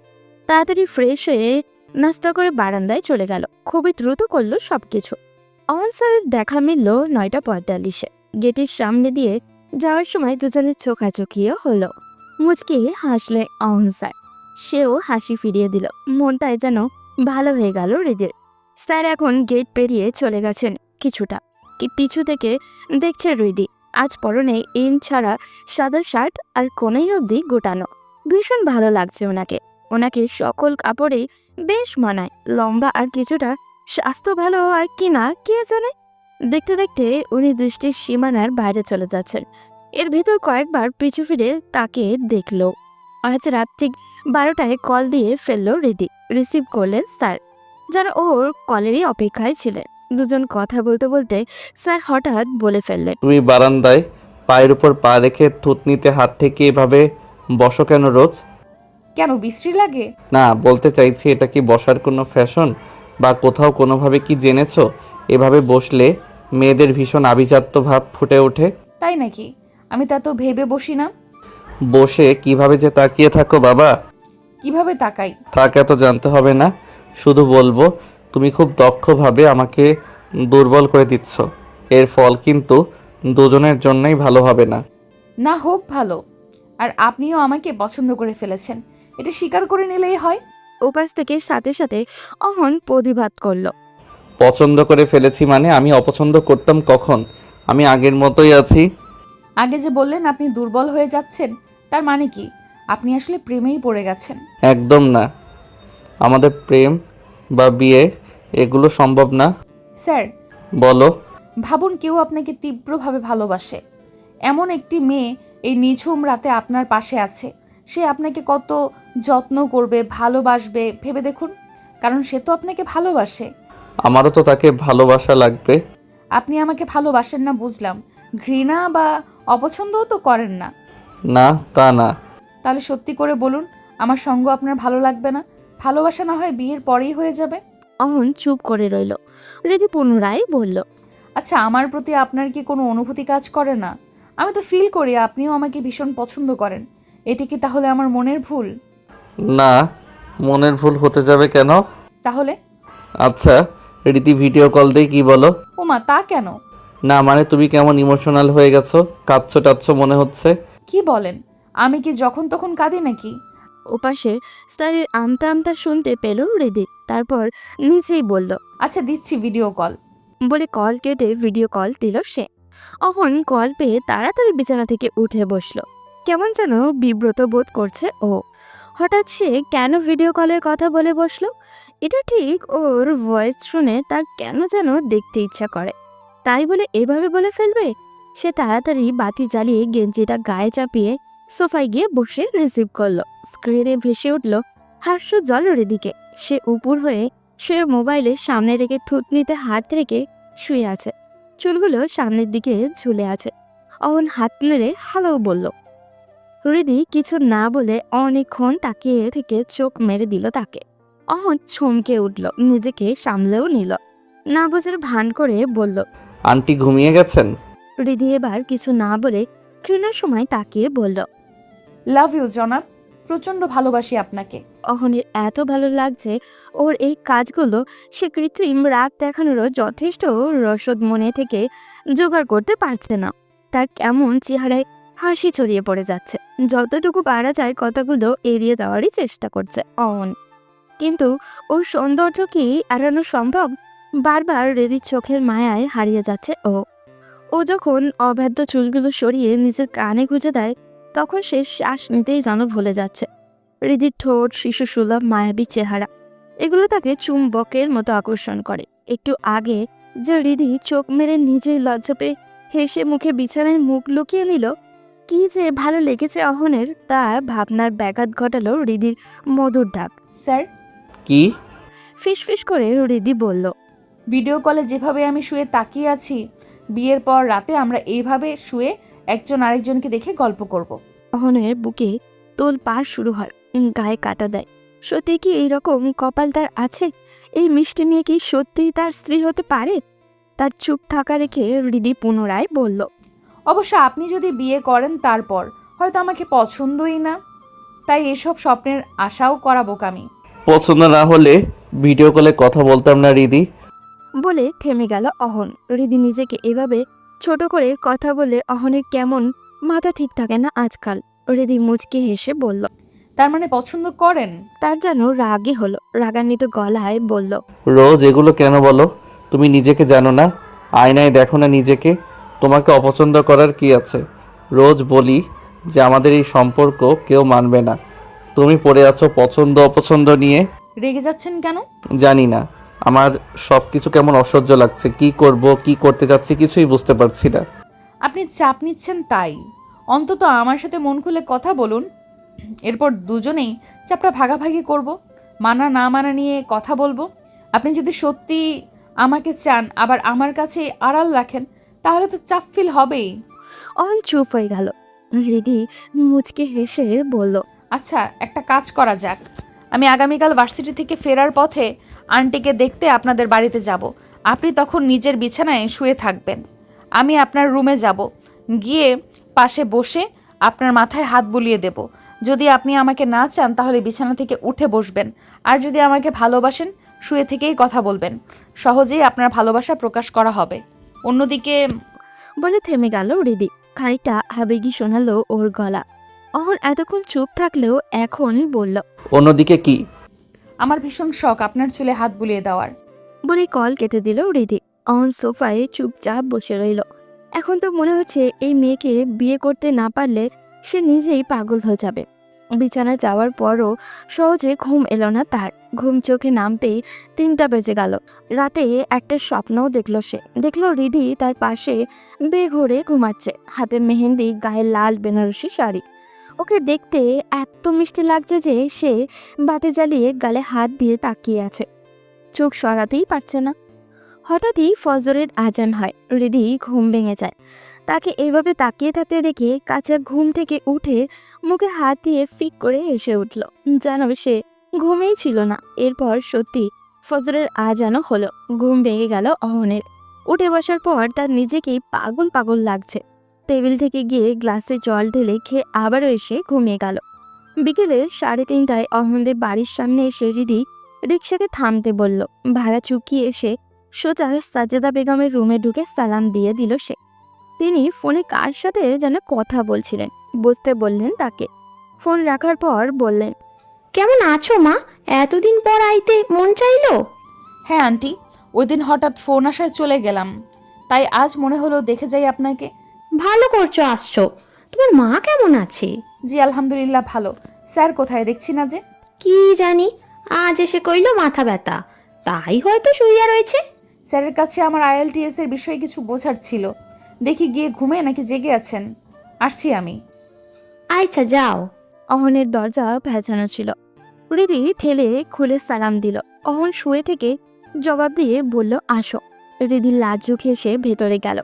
তাড়াতাড়ি ফ্রেশ হয়ে নাস্তা করে বারান্দায় চলে গেল। খুবই দ্রুত করলো সবকিছু। অনসারের দেখা মিলল 9টা 45-এ। গেটের সামনে দিয়ে যাওয়ার সময় দুজনের চোখাচোখিও হলো। মুচকি হাসলে অনসার, সেও হাসি ফিরিয়ে দিল। মনটায় যেন ভালো হয়ে গেল হৃদির। স্যার এখন গেট পেরিয়ে চলে গেছেন। কিছুটা কি পিছু থেকে দেখছে হৃদি। আজ পরনে ইন ছাড়া সাদা শার্ট আর কোনাই অবধি গোটানো। ভীষণ ভালো লাগছে ওনাকে। ওনাকে সকল কাপড়েই বেশ মানায়। লম্বা আর কিছুটা স্বাস্থ্য ভালো হয় কিনা কে জানে। দেখতে দেখতে উনি দৃষ্টির সীমানার বাইরে চলে যাচ্ছেন। এর ভেতর কয়েকবার পিছু ফিরে তাকে দেখলো। আজ রাত ঠিক 12টায় কল দিয়ে ফেললো হৃদি। রিসিভ করলেন স্যার। যারা ওর কলেরই অপেক্ষায় ছিলেন। দুজন কথা বলতে বলতে স্যার হঠাৎ বলে ফেললেন, তুমি বারান্দায় পায়ের উপর পা রেখে থুতনিতে হাত থেকে এভাবে বসো কেন রোজ? কেন বিশ্রী লাগে? না, বলতে চাইছি এটা কি বসার কোনো ফ্যাশন বা কোথাও কোনোভাবে কি জেনেছো এভাবে বসলে মেয়েদের ভীষণ আভিজাত্য ভাব ফুটে ওঠে? তাই নাকি? আমি তা তো ভেবে বসি না। বসে কিভাবে যে তাকিয়ে থাকো বাবা। কিভাবে তাকাই? থাক, এত জানতে হবে না, শুধু বলবো তুমি খুব দক্ষভাবে আমাকে দুর্বল করে দিচ্ছ। এর ফল কিন্তু দুজনের জন্যই ভালো হবে না। না হোক ভালো, আর আপনিও আমাকে পছন্দ করে ফেলেছেন, এটা স্বীকার করে নিলেই হয়। ওপাশ থেকে সাথে সাথে অহন প্রতিবাদ করলো। পছন্দ করে ফেলেছি মানে আমি অপছন্দ করতাম কখন? আমি আগের মতোই আছি। আগে যে বললেন আপনি দুর্বল হয়ে যাচ্ছেন, তার মানে কি আপনি আসলে প্রেমেই পড়ে গেছেন? একদম না, আমাদের প্রেম বা বিয়ে এগুলো সম্ভব না। স্যার, বলো। ভাবুন কেউ আপনাকে তীব্রভাবে ভালোবাসে, এমন একটি মেয়ে এই নিঝুম রাতে আপনার পাশে আছে, সে আপনাকে কত যত্ন করবে, ভালোবাসবে ভেবে দেখুন, কারণ সে তো আপনাকে ভালোবাসে। আমারও তো তাকে ভালোবাসা লাগবে। আপনি আমাকে ভালোবাসেন না বুঝলাম, ঘৃণা বা অপছন্দও তো করেন না। না, তা না। তাহলে সত্যি করে বলুন, আমার সঙ্গ আপনার ভালো লাগবে না? ভালোবাসা না হয় বিয়ের পরেই হয়ে যাবে। অহন চুপ করে রইল। রিদি পুনরায় বলল, আচ্ছা, আমার প্রতি আপনার কি কোনো অনুভূতি কাজ করে না? আমি তো ফিল করি আপনিও আমাকে ভীষণ পছন্দ করেন। এটি কি তাহলে আমার মনের ভুল? না, মনের ভুল হতে যাবে কেন? তাহলে? আচ্ছা, রীতি ভিডিও কল দেই কি বলো? ওমা, তা কেন? না মানে তুমি কেমন ইমোশনাল হয়ে গেছো, কাঁদছো টাচ্ছো মনে হচ্ছে। কি বলেন? আমি কি যখন তখন কাঁদি নাকি? ওপাশে স্যারের আমতা আমতা শুনতে পেল রিদি। তারপর নিচেই বলল, আচ্ছা, দিচ্ছি ভিডিও কল। বলে কল কেটে ভিডিও কল দিল সে। অহন কল পেয়ে তাড়াতাড়ি বিছানা থেকে উঠে বসলো। কেমন যেন বিব্রত বোধ করছে ও। হঠাৎ সে কেন ভিডিও কলের কথা বলে বসলো? এটা ঠিক, ওর ভয়েস শুনে তার কেন যেন দেখতে ইচ্ছা করে, তাই বলে এভাবে বলে ফেলবে? সে তাড়াতাড়ি বাতি জ্বালিয়ে গেঞ্জিটা গায়ে চাপিয়ে সোফায় গিয়ে বসে রিসিভ করলো। স্ক্রিনে ভেসে উঠল হাস্য জল রিদিকে। সে উপুর হয়ে শুয়ে মোবাইলে সামনে রেখে থুতনিতে হাত রেখে শুয়ে আছে, চুলগুলো সামনের দিকে ঝুলে আছে। অহন হাত নেড়ে হ্যালো বলল। হৃদি কিছু না বলে অনেকক্ষণ তাকিয়ে থেকে চোখ মেরে দিল তাকে। অহন চমকে উঠল, নিজেকে সামলেও নিল, না বোঝার ভান করে বলল, আন্টি ঘুমিয়ে গেছেন? হৃদি এবার কিছু না বলে ঘৃণার সময় তাকিয়ে বলল, লাভ ইউ জনাব, প্রচণ্ড ভালোবাসি আপনাকে। অহনের এত ভালো লাগছে ওর এই কাজগুলো, সে কৃত্রিম রাগ দেখানোরও যথেষ্ট রসদ মনে থেকে জোগাড় করতে পারছে না। তার কেমন চেহারায় হাসি ছড়িয়ে পড়ে যাচ্ছে। যতটুকু পারা যায় কথাগুলো এড়িয়ে দেওয়ারই চেষ্টা করছে অহন, কিন্তু ওর সৌন্দর্য কি এড়ানো সম্ভব? বারবার রেডির চোখের মায়ায় হারিয়ে যাচ্ছে ও। ও যখন অবাধ্য চুলগুলো সরিয়ে নিজের কানে গুঁজে দেয়, তখন সে শ্বাস নিতেই যেন ভুলে যাচ্ছে। হৃদির ঠোঁট, শিশু সুলভ মায়াবী চেহারা, এগুলো তাকে চুম্বকের মতো আকর্ষণ করে। একটু আগে যে হৃদি চোখ মেরে নিজেই লজ্জা পেয়ে হেসে মুখে বিছানায় মুখ লুকিয়ে নিল, কি যে ভালো লেগেছে অহনের, তা ভাবনার ব্যাঘাত ঘটালো হৃদির মধুর ডাক। স্যার, কি? ফিসফিস করে হৃদি বলল, ভিডিও কলে যেভাবে আমি শুয়ে তাকিয়ে আছি, বিয়ের পর রাতে আমরা এইভাবে শুয়ে একজন আরেকজনকে দেখে গল্প করব। অহনের বুকে তোল পার শুরু হয়, গায়ে কাটা দেয়। সত্যি কি এইরকম কপাল তার আছে? এই মিষ্টি মেয়ে কি সত্যিই তার স্ত্রী হতে পারে? তার চুপ থাকা রেখে হৃদি পুনরায় বলল, অবশ্য আপনি যদি বিয়ে করেন তারপর হয়তো আমাকে পছন্দই না, তাই এসব স্বপ্নের আশাও করা বোকামি। পছন্দ না হলে ভিডিও কলে কথা বলতাম না রিদি। বলে থেমে গেল অহন। হৃদি নিজেকে এভাবে ছোট করে কথা বলে অহনের কেমন মাথা ঠিক থাকে না আজকাল। হৃদি মুচকি হেসে বলল, তার মানে পছন্দ করেন? তার যেন রাগে হলো, রাগান্বিত গলায় বলল, রোজ এগুলো কেন বলো? তুমি নিজেকে জানো না? আয়নায় দেখো না নিজেকে? তোমাকে অপছন্দ করার কি আছে? রোজ বলি যে আমাদের এই সম্পর্ক কেউ মানবে না, তুমি পড়ে আছো পছন্দ অপছন্দ নিয়ে। রেগে যাচ্ছেন কেন? জানি না, আমার সব কিছু কেমন অসহ্য লাগছে। কি করব, কি করতে যাচ্ছি কিছুই বুঝতে পারছি না। আপনি চাপ নিচ্ছেন তাই। অন্তত আমার সাথে মন খুলে কথা বলুন, এরপর দুজনেই চাপটা ভাগাভাগি করব, মানা না মানা নিয়ে কথা বলবো। আপনি যদি সত্যি আমাকে চান আবার আমার কাছে আড়াল রাখেন তাহলে তো চাপ ফিল হবেই। অহন চুপ হয়ে গেল। হৃদি মুচকে হেসে বলল, আচ্ছা, একটা কাজ করা যাক। আমি আগামীকাল ভার্সিটি থেকে ফেরার পথে আন্টিকে দেখতে আপনাদের বাড়িতে যাব। আপনি তখন নিজের বিছানায় শুয়ে থাকবেন, আমি আপনার রুমে যাব, গিয়ে পাশে বসে আপনার মাথায় হাত বুলিয়ে দেব। যদি আপনি আমাকে না চান তাহলে বিছানা থেকে উঠে বসবেন, আর যদি আমাকে ভালোবাসেন শুয়ে থেকেই কথা বলবেন। সহজেই আপনার ভালোবাসা প্রকাশ করা হবে। অন্যদিকে বলে থেমে গেল হৃদি। খানিকটা আবেগী শোনালো ওর গলা। অহন এতক্ষণ চুপ থাকলেও এখন বলল, অন্যদিকে কি? আমার ভীষণ শখ আপনার চুলে হাত বুলিয়ে দেওয়ার। বলে কল কেটে দিল হৃদি। অহন সোফায় চুপচাপ বসে রইল। এখন তো মনে হচ্ছে এই মেয়েকে বিয়ে করতে না পারলে সে নিজেই পাগল হয়ে যাবে। বিছানায় যাওয়ার পরও সহজে ঘুম এলো না তার। ঘুম চোখে নামতেই 3টা বেজে গেল। রাতে একটা স্বপ্নও দেখল সে। দেখলো হৃদি তার পাশে বেঘোরে ঘুমাচ্ছে, হাতে মেহেন্দি, গায়ে লাল বেনারসি শাড়ি। ওকে দেখতে এত মিষ্টি লাগছে যে সে বাতি জ্বালিয়ে গালে হাত দিয়ে তাকিয়ে আছে, চোখ সরাতেই পারছে না। হঠাৎই ফজরের আজান হয়। হৃদি ঘুম ভেঙে যায়। তাকে এইভাবে তাকিয়ে থাকতে দেখে কাঁচা ঘুম থেকে উঠে মুখে হাত দিয়ে ফিক করে হেসে উঠল, যেন সে ঘুমেই ছিল না। এরপর সত্যি ফজরের আজানও হলো। ঘুম ভেঙে গেল অহনের। উঠে বসার পর তার নিজেকেই পাগল পাগল লাগছে। টেবিল থেকে গিয়ে গ্লাসে জল ঢেলে খেয়ে আবারও এসে ঘুমিয়ে গেল। বিকেলে 3:30টায় অহনদের বাড়ির সামনে এসে হৃদি রিক্সাকে থামতে বলল। ভাড়া চুকিয়ে এসে সোজা সাজেদা বেগমের রুমে ঢুকে সালাম দিয়ে দিল সে। তিনি ফোনে কার সাথে যেন কথা বলছিলেন, বুঝতে বললেন তাকে। ফোন রাখার পর বললেন, কেমন আছো মা? এতদিন পর আইতে মন চাইলো? হ্যাঁ আন্টি, ওই দিন হঠাৎ ফোন আসায় চলে গেলাম, তাই আজ মনে হলো দেখে যাই আপনাকে। ভালো করছো আসছো। তোমার মা কেমন আছে? জি আলহামদুলিল্লাহ ভালো। স্যার কোথায় দেখছি না যে? কি জানি, আজ এসে কইলো মাথা ব্যথা, তাই হয়তো শুইয়া রয়েছে। স্যারের কাছে আমার আইএলটিএস এর বিষয়ে কিছু বোঝার ছিল, দেখি গিয়ে ঘুমে নাকি জেগে আছেন। আসছি আমি। আচ্ছা যাও। অহনের দরজা ভেজানো ছিল। হৃদি ঠেলে খুলে সালাম দিল। অহন শুয়ে থেকে জবাব দিয়ে বলল, আসো। হৃদি লাজুক হেসে ভেতরে গেল।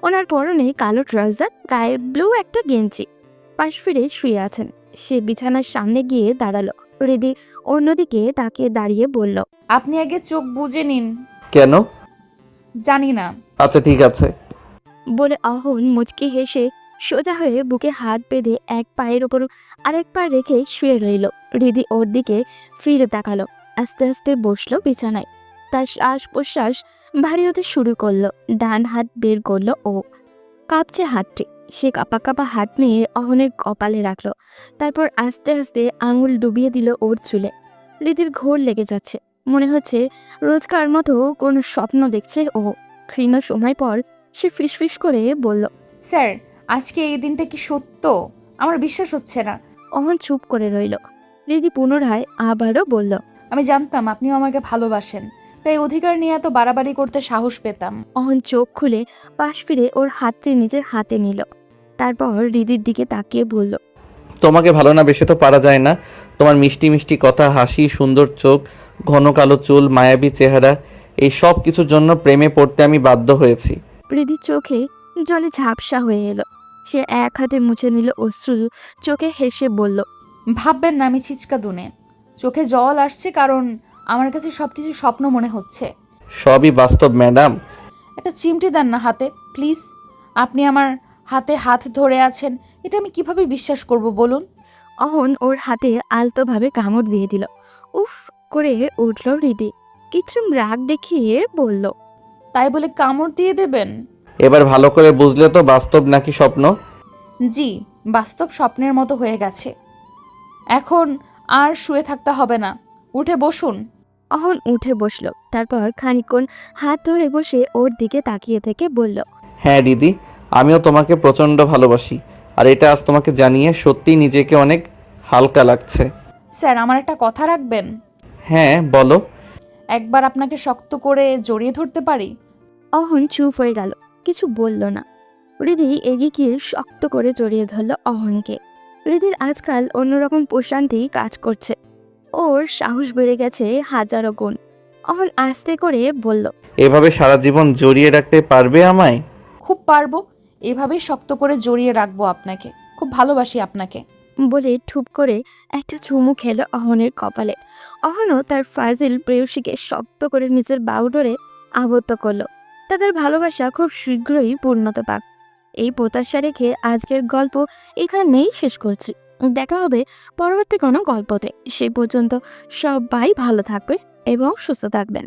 ওনার পরনে কালো ট্রাউজার, গায়ে ব্লু একটা গেঞ্জি। পাশ ফিরে শুয়ে আছেন। সে বিছানার সামনে গিয়ে দাঁড়ালো। হৃদি অন্যদিকে তাকে দাঁড়িয়ে বলল, আপনি আগে চোখ বুজে নিন। কেন? জানি না। আচ্ছা ঠিক আছে। বলে অহন মুচকি হেসে সোজা হয়ে বুকে হাত বেঁধে এক পায়ের ওপর আরেক পা রেখে শুয়ে রইল। হৃদি ওর দিকে ফিরে তাকালো। আস্তে আস্তে বসলো বিছানায়। তার শ্বাস প্রশ্বাস ভারী হতে শুরু করলো। ডান হাত বের করলো ও। কাঁপছে হাতটি। সে কাঁপা কাঁপা হাত নিয়ে অহনের কপালে রাখলো। তারপর আস্তে আস্তে আঙুল ডুবিয়ে দিল ওর চুলে। হৃদির ঘোর লেগে যাচ্ছে। মনে হচ্ছে রোজকার মতো কোনো স্বপ্ন দেখছে ও। ক্ষীণ সময় পর সে ফিসফিস করে বলল, স্যার, আজকে এই দিনটা কি সত্য? আমার বিশ্বাস হচ্ছে না। অহন চুপ করে রইল। হৃদি পুনরায় আবারও বলল, আমি জানতাম আপনিও আমাকে ভালোবাসেন, তাই অধিকার নিয়ে এত বাড়াবাড়ি করতে সাহস পেতাম। অহন চোখ খুলে পাশ ফিরে ওর হাতটি নিজের হাতে নিল। তারপর হৃদির দিকে তাকিয়ে বলল, তোমাকে ভালো না বেসে তো পারা যায় না। তোমার মিষ্টি মিষ্টি কথা, হাসি, সুন্দর চোখ, ঘন কালো চুল, মায়াবী চেহারা, এই সব কিছুর জন্য প্রেমে পড়তে আমি বাধ্য হয়েছি। হৃদির চোখে জলে ঝাপসা হয়ে এলো। সে এক হাতে মুছে নিল অশ্রু, চোখে হেসে বলল, ভাববেন না আমি ছিচকা দুনে। চোখে জল আসছে কারণ আমার কাছে সবকিছু স্বপ্ন মনে হচ্ছে। সবই বাস্তব ম্যাডাম। একটা চিমটি দেন না হাতে প্লিজ। আপনি আমার হাতে হাত ধরে আছেন, এটা আমি কিভাবে বিশ্বাস করব বলুন? অহন ওর হাতে আলতোভাবে কামড় দিয়ে দিল। উফ করে উঠল হৃদি। কৃত্রিম রাগ দেখিয়ে বলল, তাই বলে কামড় দিয়ে দেবেন? এবার ভালো করে বুঝলে তো বাস্তব নাকি স্বপ্ন। জি, বাস্তব স্বপ্নের মতো হয়ে গেছে। এখন আর শুয়ে থাকতে হবে না, উঠে বসুন। অহন উঠে বসল। তারপর খানিকক্ষণ হাত ধরে বসে ওর দিকে তাকিয়ে থেকে বলল, হ্যাঁ দিদি, আমিও তোমাকে প্রচণ্ড ভালোবাসি। আর এটা আজ তোমাকে জানিয়ে সত্যিই নিজেকে অনেক হালকা লাগছে। স্যার, আমার একটা কথা রাখবেন? হ্যাঁ বলো। একবার আপনাকে শক্ত করে জড়িয়ে ধরতে পারি? অহন চুপ হয়ে গেল, কিছু বলল না। হৃদি এগিয়ে গিয়ে শক্ত করে জড়িয়ে ধরল অহনকে। হৃদির আজকাল অন্যরকম প্রশান্তি কাজ করছে। ওর সাহস বেড়ে গেছে হাজারো গুণ। অহন আস্তে করে বলল, এভাবে সারা জীবন জড়িয়ে রাখতে পারবে আমায়? খুব পারবো, এভাবেই শক্ত করে জড়িয়ে রাখবো আপনাকে, খুব ভালোবাসি আপনাকে। বলে ঠুপ করে একটা চুমু খেলো অহনের কপালে। অহনও তার ফাজিল প্রেয়সীকে শক্ত করে নিজের বাহুডোরে আবদ্ধ করলো। তাদের ভালোবাসা খুব শীঘ্রই পূর্ণতা পাক, এই প্রত্যাশা রেখে আজকের গল্প এখানেই শেষ করছি। দেখা হবে পরবর্তী কোনো গল্পতে। সেই পর্যন্ত সবাই ভালো থাকবে এবং সুস্থ থাকবেন।